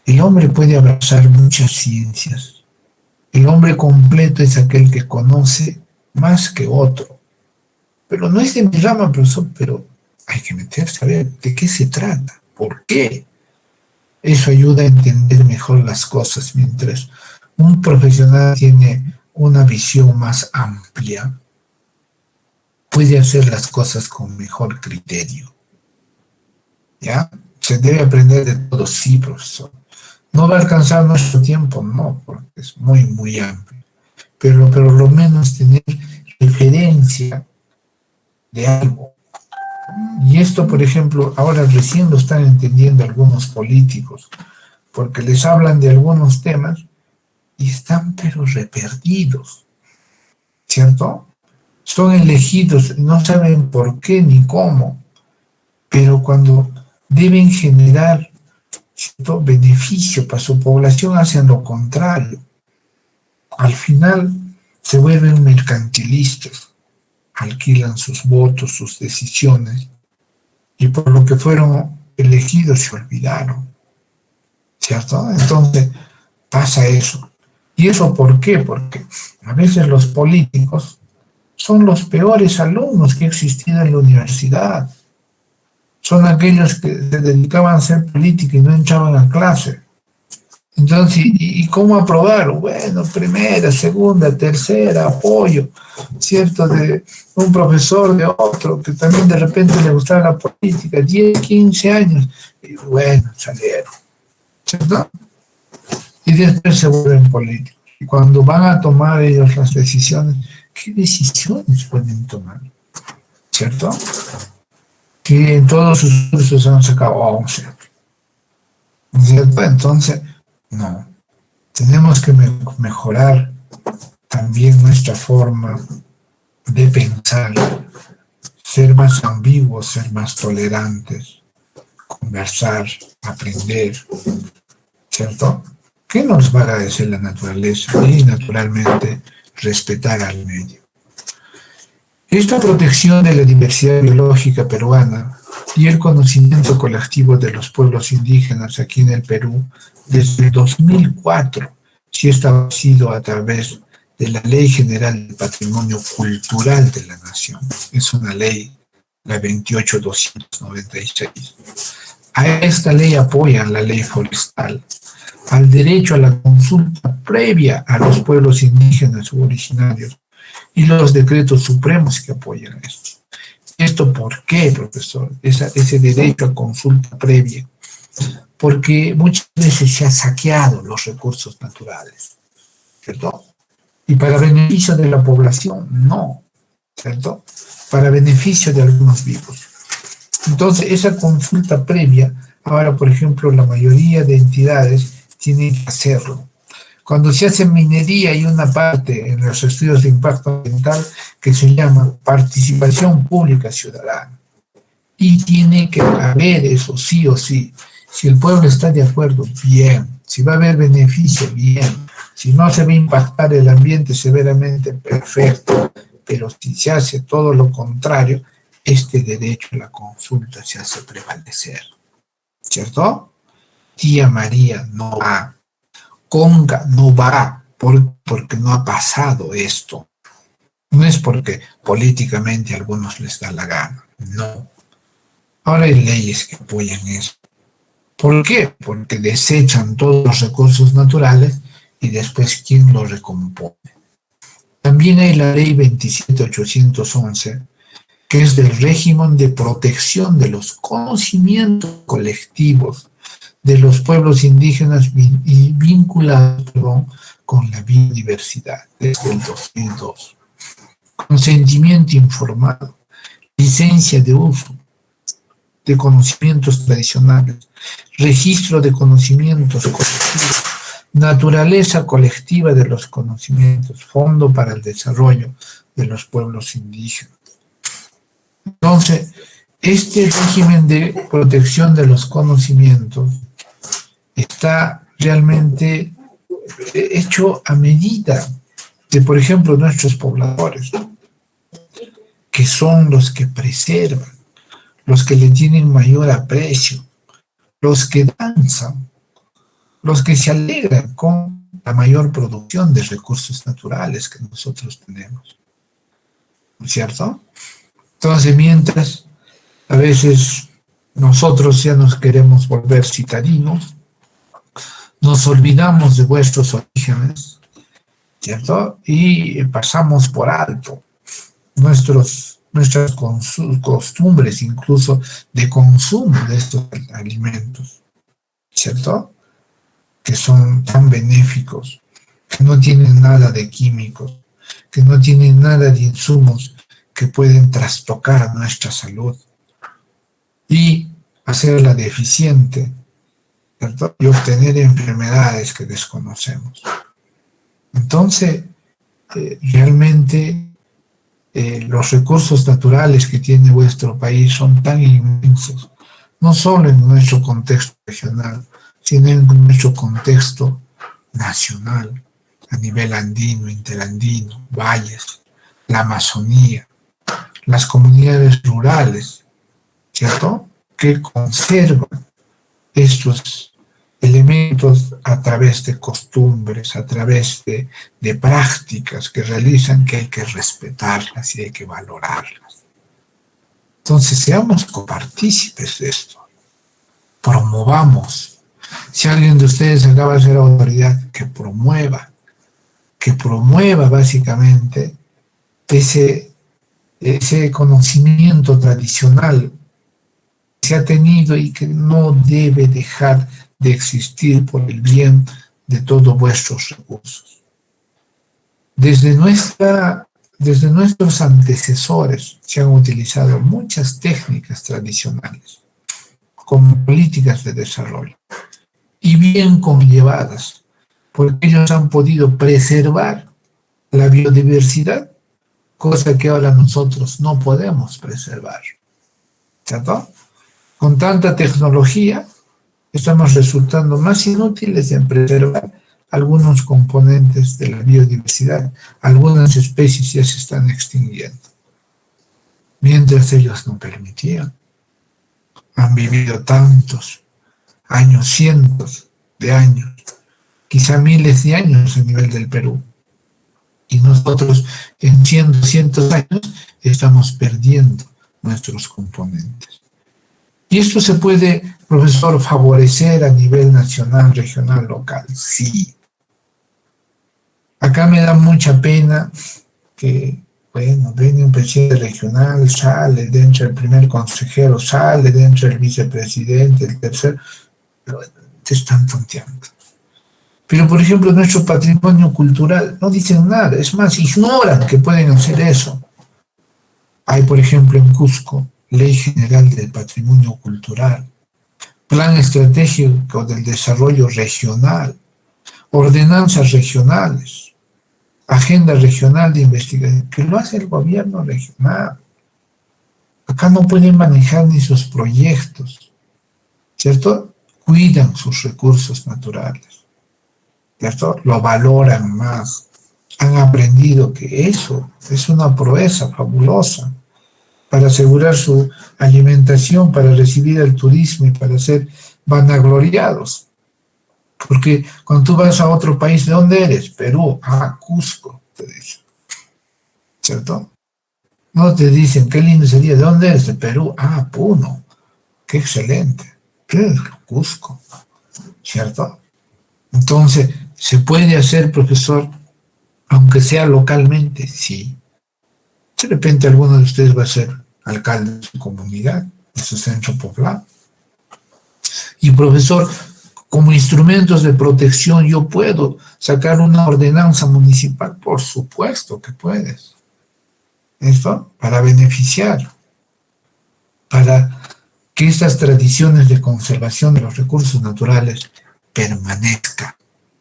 El hombre puede abrazar muchas ciencias. El hombre completo es aquel que conoce más que otro. Pero no es de mi rama, profesor, pero hay que meterse a ver de qué se trata, por qué. Eso ayuda a entender mejor las cosas, mientras un profesional tiene una visión más amplia, puede hacer las cosas con mejor criterio. ¿Ya? Se debe aprender de todo, sí, profesor. No va a alcanzar nuestro tiempo, no, porque es muy, muy amplio. Pero por lo menos tener referencia de algo. Y esto, por ejemplo, ahora recién lo están entendiendo algunos políticos, porque les hablan de algunos temas y están pero perdidos, ¿cierto? Son elegidos, no saben por qué ni cómo, pero cuando deben generar cierto beneficio para su población hacen lo contrario. Al final se vuelven mercantilistas, alquilan sus votos, sus decisiones, y por lo que fueron elegidos se olvidaron, ¿cierto? Entonces pasa eso. ¿Y eso por qué? Porque a veces los políticos son los peores alumnos que ha existido en la universidad. Son aquellos que se dedicaban a hacer política y no entraban a clase. Entonces, ¿y cómo aprobaron? Bueno, primera, segunda, tercera, apoyo, ¿cierto? De un profesor, de otro, que también de repente le gustaba la política, 10, 15 años, y bueno, salieron, ¿cierto? Y después se vuelven políticos. Y cuando van a tomar ellos las decisiones, ¿qué decisiones pueden tomar? ¿Cierto? Que en todos sus cursos han sacado 11. ¿Cierto? Entonces, no. Tenemos que mejorar también nuestra forma de pensar, ser más ambiguos, ser más tolerantes, conversar, aprender, ¿cierto? ¿Qué nos va a agradecer la naturaleza? Y naturalmente respetar al medio. Esta protección de la diversidad biológica peruana y el conocimiento colectivo de los pueblos indígenas aquí en el Perú desde el 2004 sí ha establecido a través de la Ley General del Patrimonio Cultural de la Nación. Es una ley, la 28296. A esta ley apoyan la ley forestal, al derecho a la consulta previa a los pueblos indígenas u originarios y los decretos supremos que apoyan esto. ¿Esto por qué, profesor? Ese derecho a consulta previa. Porque muchas veces se han saqueado los recursos naturales, ¿cierto? Y para beneficio de la población, no, ¿cierto? Para beneficio de algunos vivos. Entonces, esa consulta previa, ahora, por ejemplo, la mayoría de entidades tienen que hacerlo. Cuando se hace minería hay una parte en los estudios de impacto ambiental que se llama participación pública ciudadana. Y tiene que haber eso sí o sí. Si el pueblo está de acuerdo, bien. Si va a haber beneficio, bien. Si no se va a impactar el ambiente severamente, perfecto. Pero si se hace todo lo contrario, este derecho a la consulta se hace prevalecer. ¿Cierto? Tía María no va. Conga no va, porque no ha pasado esto. No es porque políticamente a algunos les da la gana, no. Ahora hay leyes que apoyan eso. ¿Por qué? Porque desechan todos los recursos naturales y después ¿quién los recompone? También hay la ley 27811, que es del régimen de protección de los conocimientos colectivos de los pueblos indígenas y vinculados con la biodiversidad desde el 2002. Consentimiento informado, licencia de uso de conocimientos tradicionales, registro de conocimientos colectivos, naturaleza colectiva de los conocimientos, fondo para el desarrollo de los pueblos indígenas. Entonces, este régimen de protección de los conocimientos está realmente hecho a medida de, por ejemplo, nuestros pobladores, que son los que preservan, los que le tienen mayor aprecio, los que danzan, los que se alegran con la mayor producción de recursos naturales que nosotros tenemos. ¿No es cierto? Entonces, mientras a veces nosotros ya nos queremos volver citadinos, nos olvidamos de vuestros orígenes, ¿cierto? Y pasamos por alto nuestras costumbres, incluso de consumo de estos alimentos, ¿cierto? Que son tan benéficos, que no tienen nada de químicos, que no tienen nada de insumos que pueden trastocar nuestra salud y hacerla deficiente, ¿cierto? Y obtener enfermedades que desconocemos. Entonces, realmente los recursos naturales que tiene vuestro país son tan inmensos, no solo en nuestro contexto regional, sino en nuestro contexto nacional, a nivel andino, interandino, valles, la Amazonía, las comunidades rurales, ¿cierto?, que conservan estos elementos a través de costumbres, a través de prácticas que realizan, que hay que respetarlas y hay que valorarlas. Entonces, seamos copartícipes de esto, promovamos. Si alguien de ustedes acaba de ser autoridad, que promueva básicamente ese conocimiento tradicional que se ha tenido y que no debe dejar de existir por el bien de todos vuestros recursos. Desde nuestros antecesores se han utilizado muchas técnicas tradicionales como políticas de desarrollo y bien conllevadas, porque ellos han podido preservar la biodiversidad, cosa que ahora nosotros no podemos preservar, ¿cierto? Con tanta tecnología estamos resultando más inútiles en preservar algunos componentes de la biodiversidad. Algunas especies ya se están extinguiendo, mientras ellos no permitían. Han vivido tantos años, cientos de años, quizá miles de años a nivel del Perú. Y nosotros en cientos años estamos perdiendo nuestros componentes. ¿Y esto se puede, profesor, favorecer a nivel nacional, regional, local? Sí. Acá me da mucha pena que, bueno, viene un presidente regional, sale, entra el primer consejero, sale, entra el vicepresidente, el tercero, pero te están tonteando. Pero, por ejemplo, nuestro patrimonio cultural no dicen nada, es más, ignoran que pueden hacer eso. Hay, por ejemplo, en Cusco, Ley General del Patrimonio Cultural, Plan Estratégico del Desarrollo Regional, ordenanzas regionales, Agenda Regional de Investigación, que lo hace el gobierno regional. Acá no pueden manejar ni sus proyectos, ¿cierto? Cuidan sus recursos naturales, ¿cierto? Lo valoran más. Han aprendido que eso es una proeza fabulosa para asegurar su alimentación, para recibir el turismo y para ser vanagloriados. Porque cuando tú vas a otro país, ¿de dónde eres? Perú. Ah, Cusco, te dicen. ¿Cierto? No te dicen, qué lindo sería, ¿de dónde eres? De Perú. Ah, Puno. Qué excelente. ¿Qué? Cusco. ¿Cierto? Entonces, ¿se puede hacer, profesor, aunque sea localmente? Sí. De repente alguno de ustedes va a ser alcalde de su comunidad, de su centro poblado. Y profesor, como instrumentos de protección, ¿yo puedo sacar una ordenanza municipal? Por supuesto que puedes. ¿Esto? Para beneficiar, para que estas tradiciones de conservación de los recursos naturales permanezcan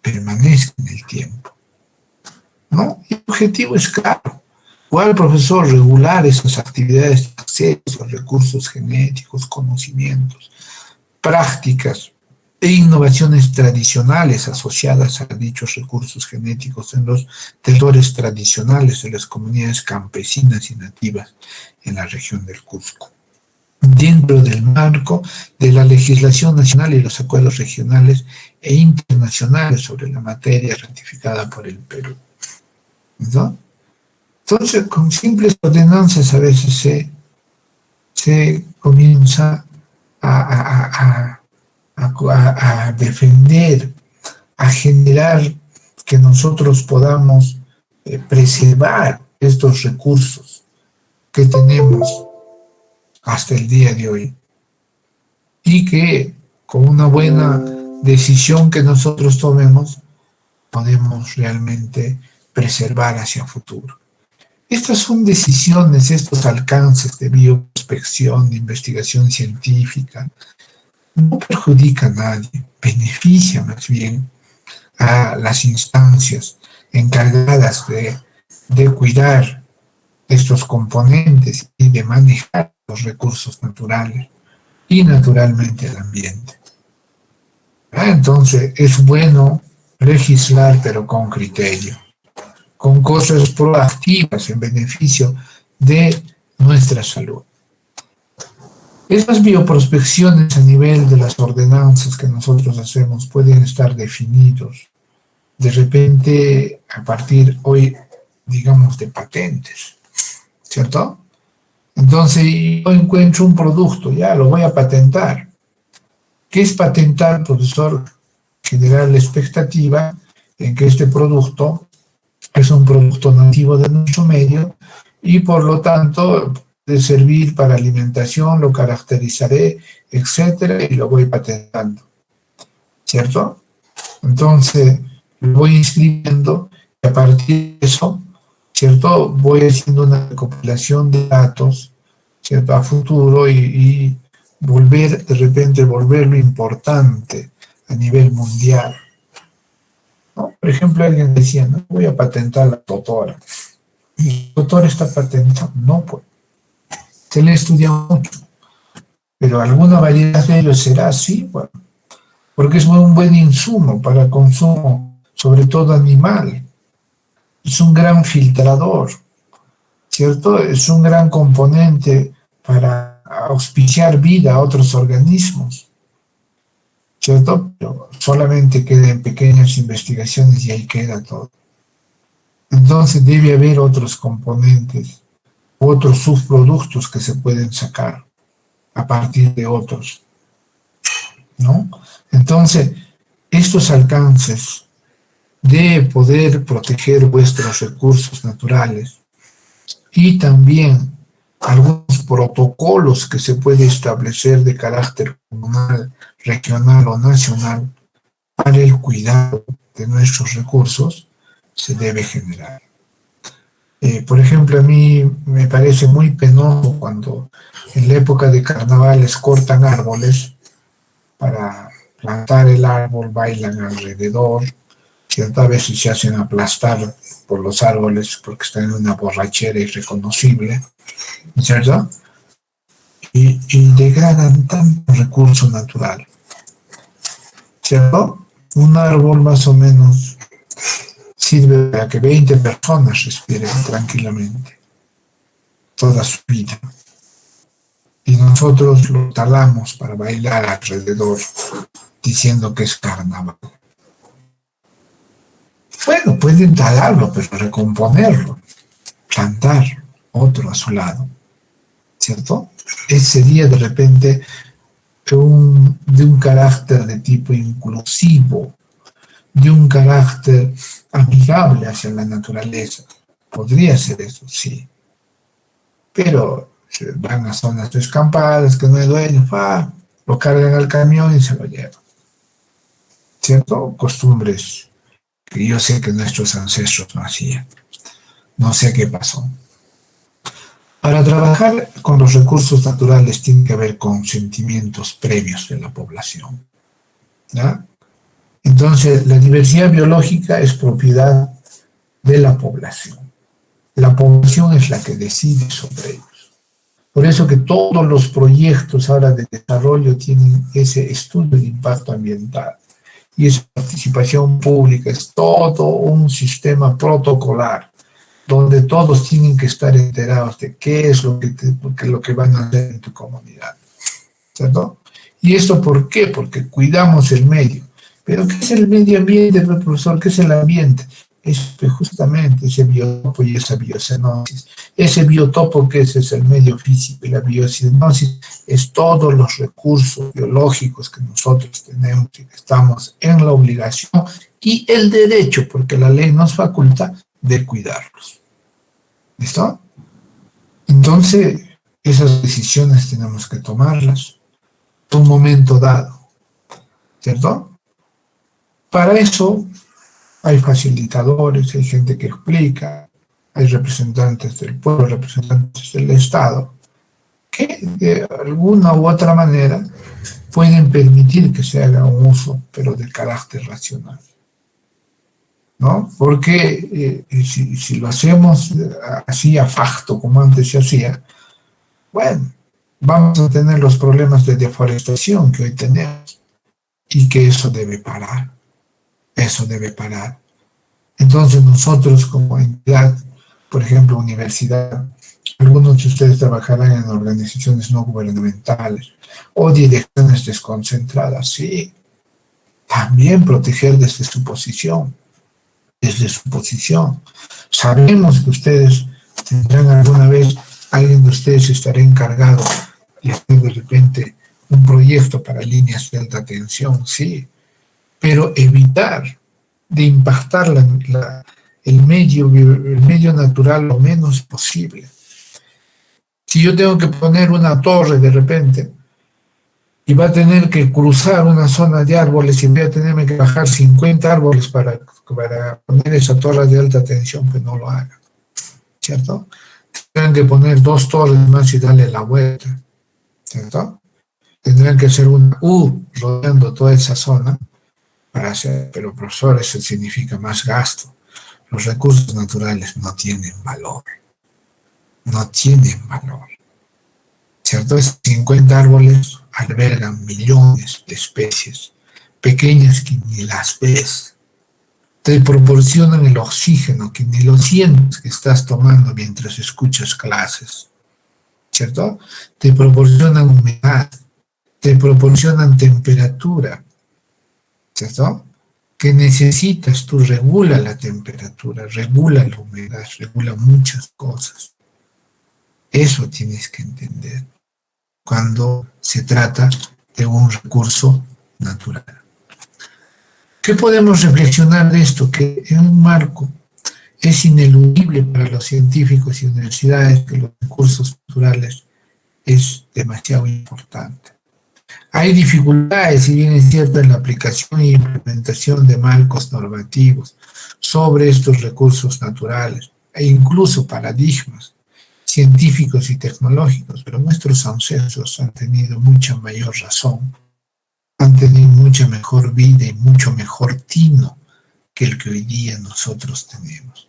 en el tiempo. ¿No? Y el objetivo es claro. ¿Cuál, profesor? Regular esas actividades de acceso a recursos genéticos, conocimientos, prácticas e innovaciones tradicionales asociadas a dichos recursos genéticos en los territorios tradicionales de las comunidades campesinas y nativas en la región del Cusco, dentro del marco de la legislación nacional y los acuerdos regionales e internacionales sobre la materia ratificada por el Perú. ¿No? Entonces, con simples ordenanzas a veces se comienza a defender, a generar que nosotros podamos preservar estos recursos que tenemos hasta el día de hoy y que con una buena decisión que nosotros tomemos podemos realmente preservar hacia el futuro. Estas son decisiones, estos alcances de bioprospección, de investigación científica, no perjudica a nadie, beneficia más bien a las instancias encargadas de cuidar estos componentes y de manejar los recursos naturales y naturalmente el ambiente. Entonces es bueno legislar, pero con criterio, con cosas proactivas en beneficio de nuestra salud. Estas bioprospecciones a nivel de las ordenanzas que nosotros hacemos pueden estar definidos de repente a partir hoy, digamos, de patentes, ¿cierto? Entonces yo encuentro un producto, ya lo voy a patentar. ¿Qué es patentar, profesor? Generar la expectativa en que este producto es un producto nativo de nuestro medio y por lo tanto de servir para alimentación, lo caracterizaré, etcétera, y lo voy patentando, ¿cierto? Entonces lo voy inscribiendo y a partir de eso, ¿cierto? Voy haciendo una recopilación de datos, ¿cierto? A futuro y volver, de repente, volverlo importante a nivel mundial, ¿no? Por ejemplo, alguien decía, no voy a patentar la totora. ¿Y la totora está patentada? No, pues. Se le estudia mucho. Pero alguna variedad de ellos será así, bueno, porque es un buen insumo para consumo, sobre todo animal. Es un gran filtrador, ¿cierto? Es un gran componente para auspiciar vida a otros organismos, ¿cierto? Pero solamente queda en pequeñas investigaciones y ahí queda todo. Entonces debe haber otros componentes, otros subproductos que se pueden sacar a partir de otros, ¿no? Entonces, estos alcances de poder proteger vuestros recursos naturales y también algunos protocolos que se puede establecer de carácter comunal, regional o nacional para el cuidado de nuestros recursos se debe generar. Por ejemplo, a mí me parece muy penoso cuando en la época de carnavales cortan árboles para plantar el árbol, bailan alrededor, ¿cierto? A veces se hacen aplastar por los árboles porque están en una borrachera irreconocible, ¿cierto? Y degradan tanto recurso natural, ¿cierto? Un árbol más o menos sirve para que 20 personas respiren tranquilamente toda su vida. Y nosotros lo talamos para bailar alrededor, diciendo que es carnaval. Bueno, pueden talarlo, pero recomponerlo, plantar otro a su lado, ¿cierto? Ese sería de repente de un carácter de tipo inclusivo, de un carácter amigable hacia la naturaleza. Podría ser eso, sí. Pero se van a zonas descampadas, que no hay dueño, lo cargan al camión y se lo llevan. ¿Cierto? Costumbres que yo sé que nuestros ancestros no hacían. No sé qué pasó. Para trabajar con los recursos naturales tiene que haber consentimientos previos de la población, ¿ya? Entonces, la diversidad biológica es propiedad de la población. La población es la que decide sobre ellos. Por eso que todos los proyectos ahora de desarrollo tienen ese estudio de impacto ambiental. Y esa participación pública es todo un sistema protocolar, donde todos tienen que estar enterados de qué es lo que van a hacer en tu comunidad, ¿cierto? ¿Y esto por qué? Porque cuidamos el medio. ¿Pero qué es el medio ambiente, profesor? ¿Qué es el ambiente? Es justamente ese biotopo y esa biocenosis. Ese biotopo que es el medio físico y la biocenosis es todos los recursos biológicos que nosotros tenemos y que estamos en la obligación y el derecho, porque la ley nos faculta, de cuidarlos. ¿Listo? Entonces, esas decisiones tenemos que tomarlas en un momento dado, ¿cierto? Para eso hay facilitadores, hay gente que explica, hay representantes del pueblo, representantes del Estado, que de alguna u otra manera pueden permitir que se haga un uso, pero de carácter racional, ¿no? Porque si lo hacemos así a facto, como antes se hacía, bueno, vamos a tener los problemas de deforestación que hoy tenemos y que eso debe parar. Eso debe parar. Entonces nosotros como entidad, por ejemplo, universidad, algunos de ustedes trabajarán en organizaciones no gubernamentales o direcciones desconcentradas, sí. También proteger desde su posición, Sabemos que ustedes tendrán alguna vez, alguien de ustedes estará encargado de hacer de repente un proyecto para líneas de alta tensión, sí, pero evitar de impactar el medio natural lo menos posible. Si yo tengo que poner una torre de repente y va a tener que cruzar una zona de árboles y voy a tenerme que bajar 50 árboles para poner esa torre de alta tensión, pues no lo haga, ¿cierto? Tendrán que poner 2 torres más y darle la vuelta, ¿cierto? Tendrán que hacer una U rodeando toda esa zona para hacer, pero profesor, eso significa más gasto. Los recursos naturales no tienen valor, ¿cierto? Esos 50 árboles albergan millones de especies, pequeñas que ni las ves, te proporcionan el oxígeno que ni lo sientes que estás tomando mientras escuchas clases, ¿cierto? Te proporcionan humedad, te proporcionan temperatura, ¿cierto? Que necesitas, tú regula la temperatura, regula la humedad, regula muchas cosas. Eso tienes que entender cuando se trata de un recurso natural. ¿Qué podemos reflexionar de esto? Que en un marco es ineludible para los científicos y universidades que los recursos naturales es demasiado importante. Hay dificultades, si bien es cierto, en la aplicación e implementación de marcos normativos sobre estos recursos naturales e incluso paradigmas científicos y tecnológicos, pero nuestros ancestros han tenido mucha mayor razón, han tenido mucha mejor vida y mucho mejor tino que el que hoy día nosotros tenemos.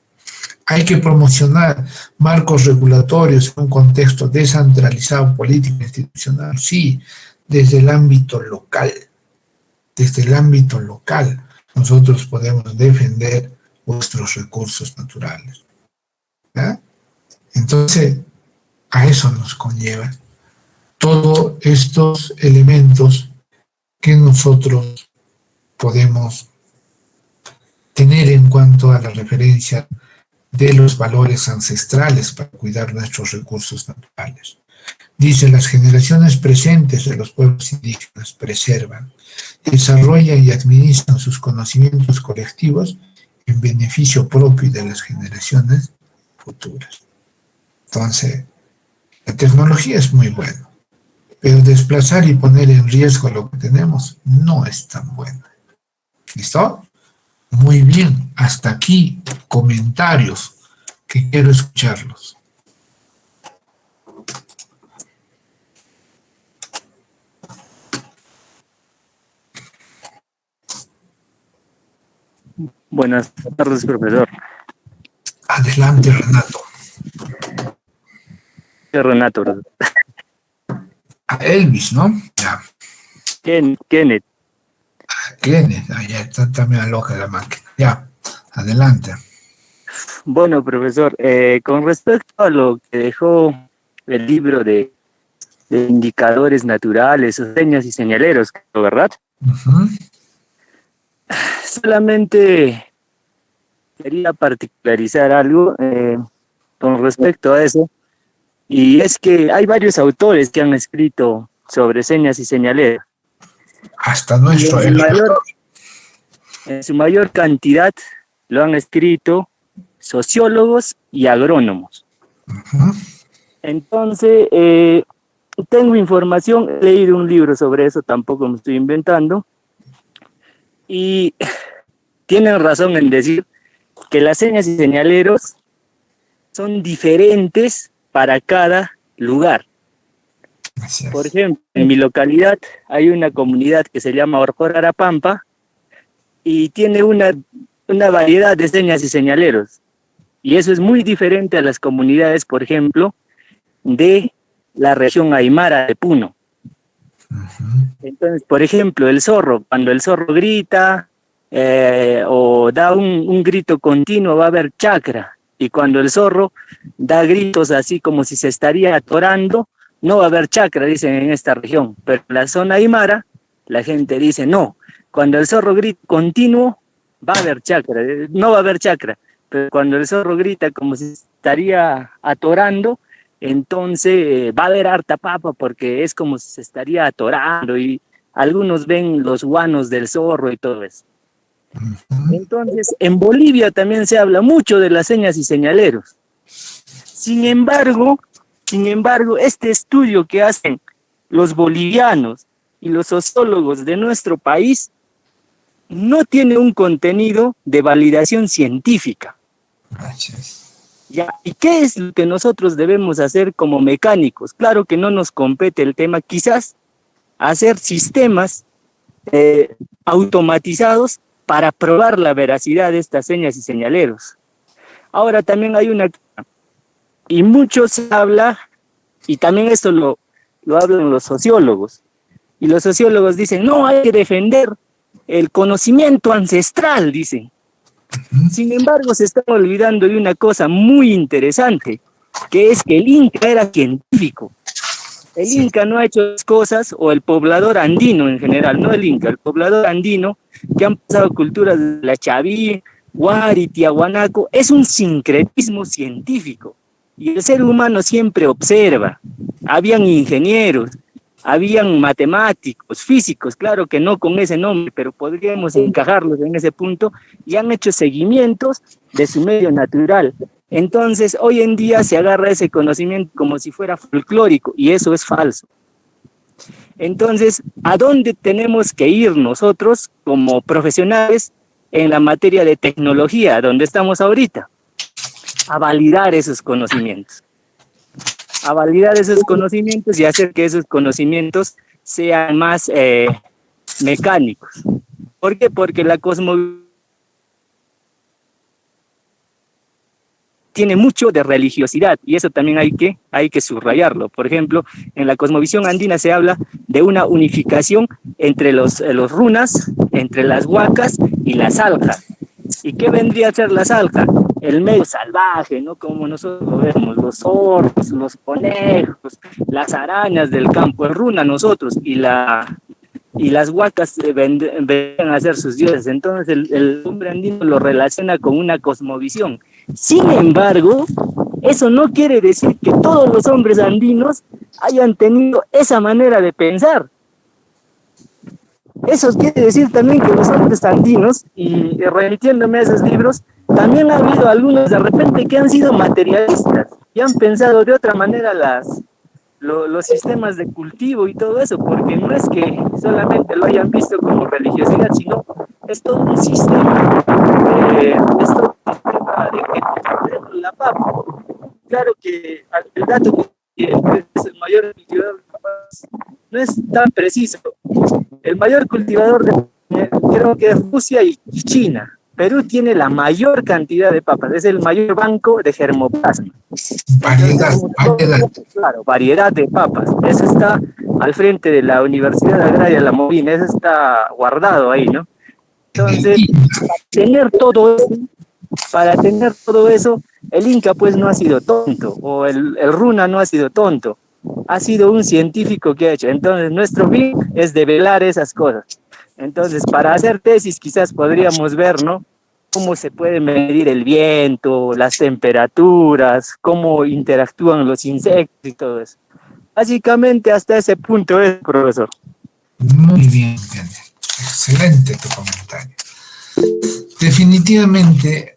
Hay que promocionar marcos regulatorios en un contexto descentralizado, político e institucional, sí, desde el ámbito local. Desde el ámbito local nosotros podemos defender nuestros recursos naturales, ¿verdad? Entonces, a eso nos conlleva todos estos elementos que nosotros podemos tener en cuanto a la referencia de los valores ancestrales para cuidar nuestros recursos naturales. Dice, las generaciones presentes de los pueblos indígenas preservan, desarrollan y administran sus conocimientos colectivos en beneficio propio y de las generaciones futuras. Entonces, la tecnología es muy buena, pero desplazar y poner en riesgo lo que tenemos no es tan bueno. ¿Listo? Muy bien, hasta aquí comentarios que quiero escucharlos. Buenas tardes, profesor. Adelante, Renato. Renato, profesor. A Elvis, ¿no? Ya. Kenneth. Kenneth, ya está también loca la máquina. Ya, adelante. Bueno, profesor, con respecto a lo que dejó el libro de indicadores naturales, o señas y señaleros, ¿verdad? Uh-huh. Solamente quería particularizar algo con respecto a eso, y es que hay varios autores que han escrito sobre señas y señaleros. Hasta nuestro en su mayor cantidad lo han escrito sociólogos y agrónomos. Uh-huh. Entonces, tengo información, he leído un libro sobre eso, tampoco me estoy inventando, y tienen razón en decir que las señas y señaleros son diferentes para cada lugar. Por ejemplo, en mi localidad hay una comunidad que se llama Orjor Arapampa y tiene una variedad de señas y señaleros. Y eso es muy diferente a las comunidades, por ejemplo, de la región aymara de Puno. Entonces, por ejemplo, el zorro, cuando el zorro grita o da un grito continuo, va a haber chacra. Y cuando el zorro da gritos así como si se estaría atorando, no va a haber chacra, dicen en esta región. Pero en la zona aymara, la gente dice no. Cuando el zorro grita continuo, va a haber chacra, no va a haber chacra. Pero cuando el zorro grita como si estaría atorando, entonces va a haber harta papa porque es como si se estaría atorando y algunos ven los guanos del zorro y todo eso. Entonces, en Bolivia también se habla mucho de las señas y señaleros. Sin embargo, este estudio que hacen los bolivianos y los sociólogos de nuestro país no tiene un contenido de validación científica. Gracias. Ya, ¿y qué es lo que nosotros debemos hacer como mecánicos? Claro que no nos compete el tema, quizás hacer sistemas automatizados para probar la veracidad de estas señas y señaleros. Ahora también hay y mucho se habla, y también esto lo hablan los sociólogos, y los sociólogos dicen, no, hay que defender el conocimiento ancestral, dicen. Sin embargo, se están olvidando de una cosa muy interesante, que es que el Inca era científico. El Inca no ha hecho las cosas, o el poblador andino en general, no el Inca, el poblador andino, que han pasado culturas de la Chaví, Huari, Tiahuanaco, es un sincretismo científico. Y el ser humano siempre observa. Habían ingenieros, habían matemáticos, físicos, claro que no con ese nombre, pero podríamos encajarlos en ese punto, y han hecho seguimientos de su medio natural. Entonces, hoy en día se agarra ese conocimiento como si fuera folclórico, y eso es falso. Entonces, ¿a dónde tenemos que ir nosotros como profesionales en la materia de tecnología, donde estamos ahorita? A validar esos conocimientos. A validar esos conocimientos y hacer que esos conocimientos sean más mecánicos. ¿Por qué? Porque la cosmovisión tiene mucho de religiosidad y eso también hay que subrayarlo. Por ejemplo, en la cosmovisión andina se habla de una unificación entre los runas, entre las huacas y las aljas. ¿Y qué vendría a ser la alja? El medio salvaje, ¿no? Como nosotros lo vemos, los zorros, los conejos, las arañas del campo, el runa nosotros, y la y las huacas vendrían a ser sus dioses. Entonces el hombre andino lo relaciona con una cosmovisión. Sin embargo, eso no quiere decir que todos los hombres andinos hayan tenido esa manera de pensar. Eso quiere decir también que los hombres andinos, y remitiéndome a esos libros, también ha habido algunos de repente que han sido materialistas y han pensado de otra manera los sistemas de cultivo y todo eso, porque no es que solamente lo hayan visto como religiosidad, sino es todo un sistema, de que la papa. Claro que el dato que es el mayor cultivador de papas no es tan preciso. El mayor cultivador creo que es Rusia y China. Perú tiene la mayor cantidad de papas, es el mayor banco de germoplasma. Variedad. Claro, variedad de papas. Eso está al frente de la Universidad Agraria La Molina, eso está guardado ahí, ¿no? Entonces, para tener todo eso, el Inca pues no ha sido tonto, o el Runa no ha sido tonto, ha sido un científico que ha hecho. Entonces, nuestro fin es develar esas cosas. Entonces, para hacer tesis quizás podríamos ver, ¿no?, cómo se puede medir el viento, las temperaturas, cómo interactúan los insectos y todo eso. Básicamente hasta ese punto es, profesor. Muy bien, excelente tu comentario. Definitivamente,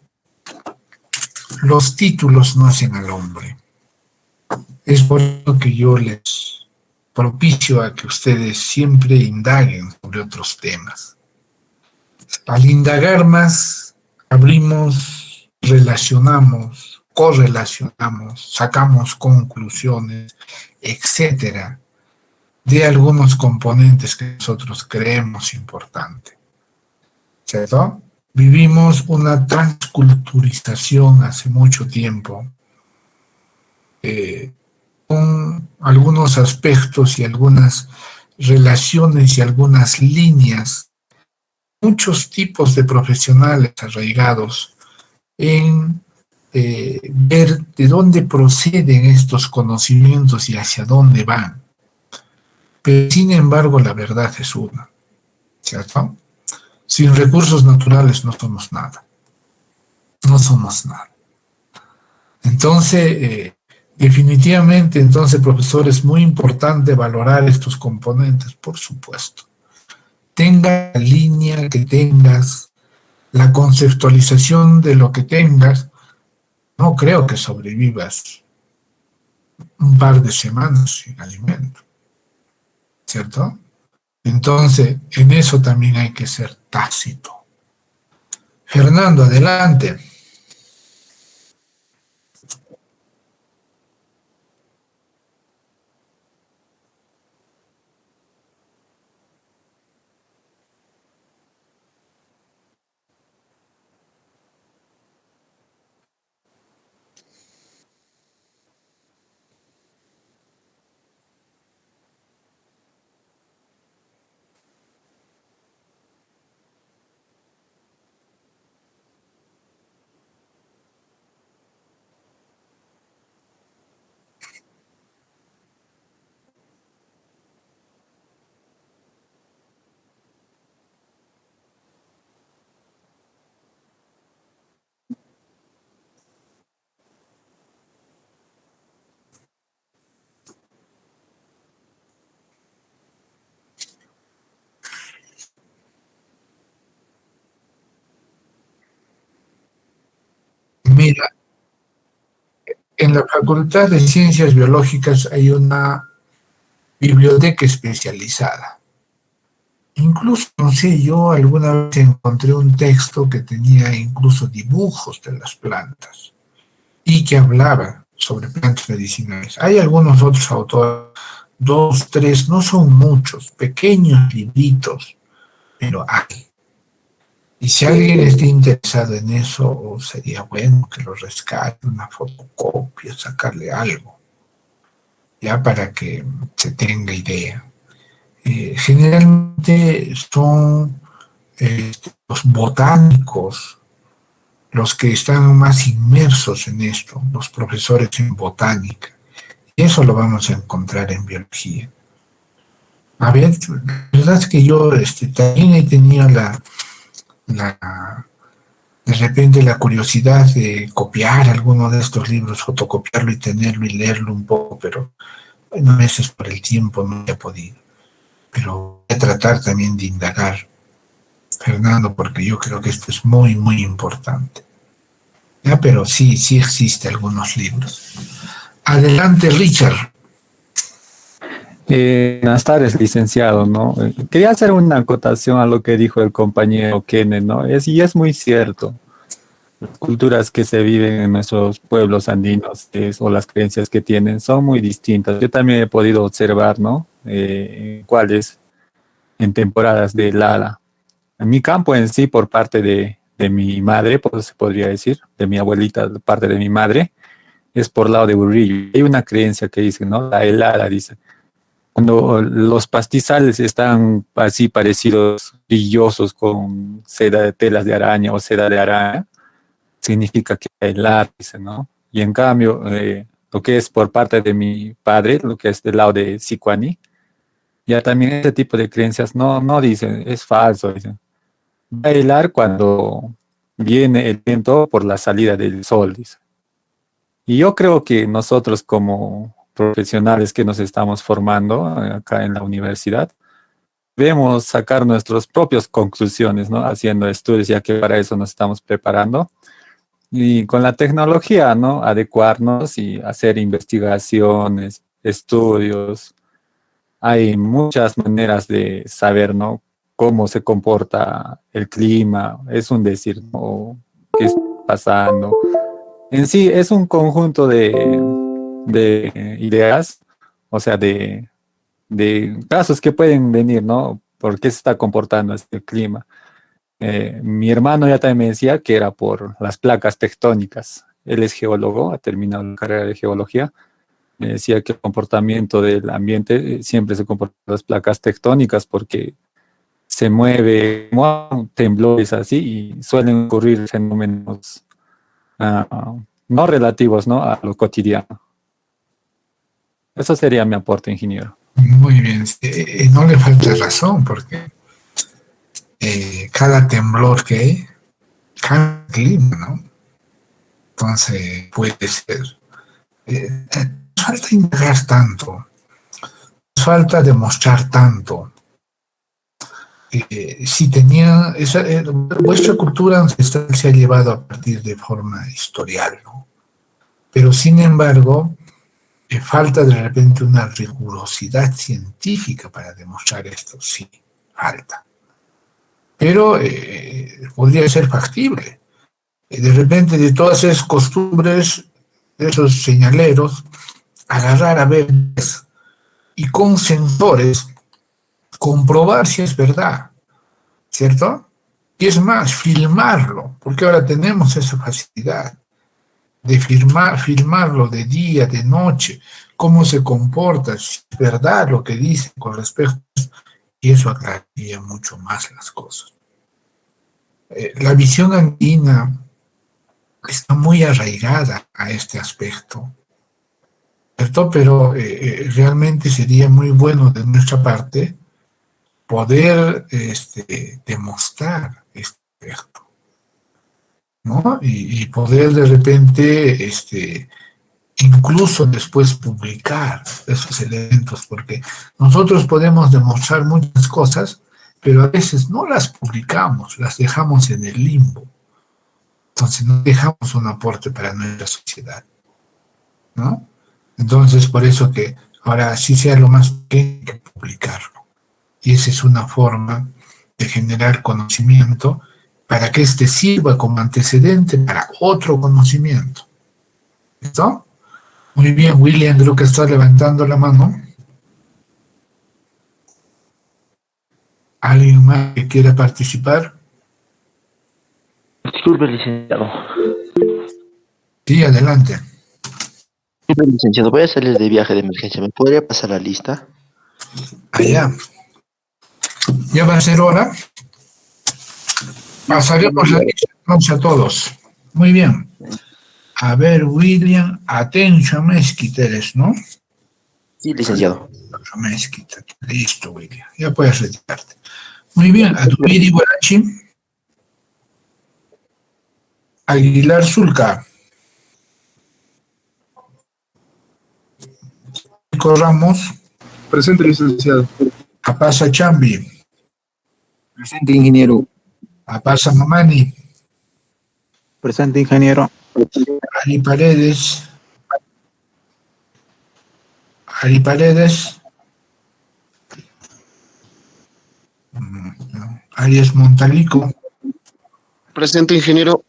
los títulos no hacen al hombre. Es por eso que yo les propicio a que ustedes siempre indaguen sobre otros temas. Al indagar más, abrimos, relacionamos, correlacionamos, sacamos conclusiones, etcétera, de algunos componentes que nosotros creemos importantes. ¿Cierto? Vivimos una transculturización hace mucho tiempo, con algunos aspectos y algunas relaciones y algunas líneas, muchos tipos de profesionales arraigados en ver de dónde proceden estos conocimientos y hacia dónde van. Pero sin embargo, la verdad es una, ¿cierto? Sin recursos naturales no somos nada. No somos nada. Entonces, definitivamente, entonces, profesor, es muy importante valorar estos componentes, por supuesto. Tenga la línea que tengas, la conceptualización de lo que tengas, no creo que sobrevivas un par de semanas sin alimento, ¿cierto? Entonces, en eso también hay que ser tácito. Fernando, adelante. Mira, en la Facultad de Ciencias Biológicas hay una biblioteca especializada. Incluso, no sé, yo alguna vez encontré un texto que tenía incluso dibujos de las plantas y que hablaba sobre plantas medicinales. Hay algunos otros autores, 2, 3, no son muchos, pequeños libritos, pero hay. Y si alguien está interesado en eso, sería bueno que lo rescate, una fotocopia, sacarle algo, ya para que se tenga idea. Generalmente son los botánicos los que están más inmersos en esto, los profesores en botánica. Y eso lo vamos a encontrar en biología. A ver, la verdad es que yo también he tenido la, de repente la curiosidad de copiar alguno de estos libros, fotocopiarlo y tenerlo y leerlo un poco, pero bueno, a veces por el tiempo no he podido. Pero voy a tratar también de indagar, Fernando, porque yo creo que esto es muy, muy importante. ¿Ya? Pero sí, sí existe algunos libros. Adelante, Richard. Buenas tardes, licenciado, ¿no? Quería hacer una acotación a lo que dijo el compañero Kenneth, ¿no? Y es muy cierto. Las culturas que se viven en nuestros pueblos andinos o las creencias que tienen son muy distintas. Yo también he podido observar, ¿no? Cuáles en temporadas de helada. En mi campo en sí, por parte de mi madre, pues se podría decir, de mi abuelita, de parte de mi madre, es por lado de Burrillo. Hay una creencia que dice, ¿no? La helada, dice. Cuando los pastizales están así parecidos, brillosos con seda de telas de araña o seda de araña, significa que hay helada, dice, ¿no? Y en cambio, lo que es por parte de mi padre, lo que es del lado de Sicuani, ya también este tipo de creencias no dicen, es falso, dicen. Va a helar cuando viene el viento por la salida del sol, dice. Y yo creo que nosotros como profesionales que nos estamos formando acá en la universidad, debemos sacar nuestras propias conclusiones, ¿no? Haciendo estudios, ya que para eso nos estamos preparando. Y con la tecnología, ¿no? Adecuarnos y hacer investigaciones, estudios. Hay muchas maneras de saber, ¿no? Cómo se comporta el clima, es un decir, ¿no? ¿Qué está pasando? En sí, es un conjunto de ideas, o sea, de casos que pueden venir, ¿no? ¿Por qué se está comportando este clima? Mi hermano ya también me decía que era por las placas tectónicas. Él es geólogo, ha terminado la carrera de geología. Me decía que el comportamiento del ambiente siempre se comporta por las placas tectónicas porque se mueve temblores así y suelen ocurrir fenómenos no relativos, ¿no? A lo cotidiano. Eso sería mi aporte, ingeniero. Muy bien. No le falta razón, porque cada temblor que hay, cada clima, ¿no? Entonces puede ser. Nos falta indagar tanto, nos falta demostrar tanto. Si tenía vuestra cultura ancestral se ha llevado a partir de forma historial, ¿no? Pero sin embargo, falta de repente una rigurosidad científica para demostrar esto, sí, falta. Pero podría ser factible. De repente, de todas esas costumbres, de esos señaleros, agarrar a ver y con sensores comprobar si es verdad, ¿cierto? Y es más, filmarlo, porque ahora tenemos esa facilidad de filmarlo de día, de noche, cómo se comporta, si es verdad lo que dice con respecto a eso, y eso aclararía mucho más las cosas. La visión andina está muy arraigada a este aspecto, ¿cierto? Pero realmente sería muy bueno de nuestra parte poder demostrar este aspecto, ¿no? Y poder de repente incluso después publicar esos elementos, porque nosotros podemos demostrar muchas cosas, pero a veces no las publicamos, las dejamos en el limbo. Entonces no dejamos un aporte para nuestra sociedad, ¿no? Entonces por eso que ahora sí sea lo más pequeño que publicarlo. Y esa es una forma de generar conocimiento para que éste sirva como antecedente para otro conocimiento. ¿Listo? Muy bien, William, creo que está levantando la mano. ¿Alguien más que quiera participar? Disculpe, licenciado. Sí, adelante. Disculpe, licenciado, voy a salir de viaje de emergencia. ¿Me podría pasar la lista? Allá. Ya va a ser hora. Pasaremos la lista a todos. Muy bien. A ver, William, atención, esquiteres, ¿no? Sí, licenciado. Mezquita. Listo, William. Ya puedes retirarte. Muy bien. Adubiri Guarachi. Aguilar Zulca. Nico Ramos. Presente, licenciado. Apasa Chambi. Presente, ingeniero. Apasa Mamani. Presente, ingeniero. Ali Paredes. Ali Paredes. No. Arias Montalico. Presente, ingeniero.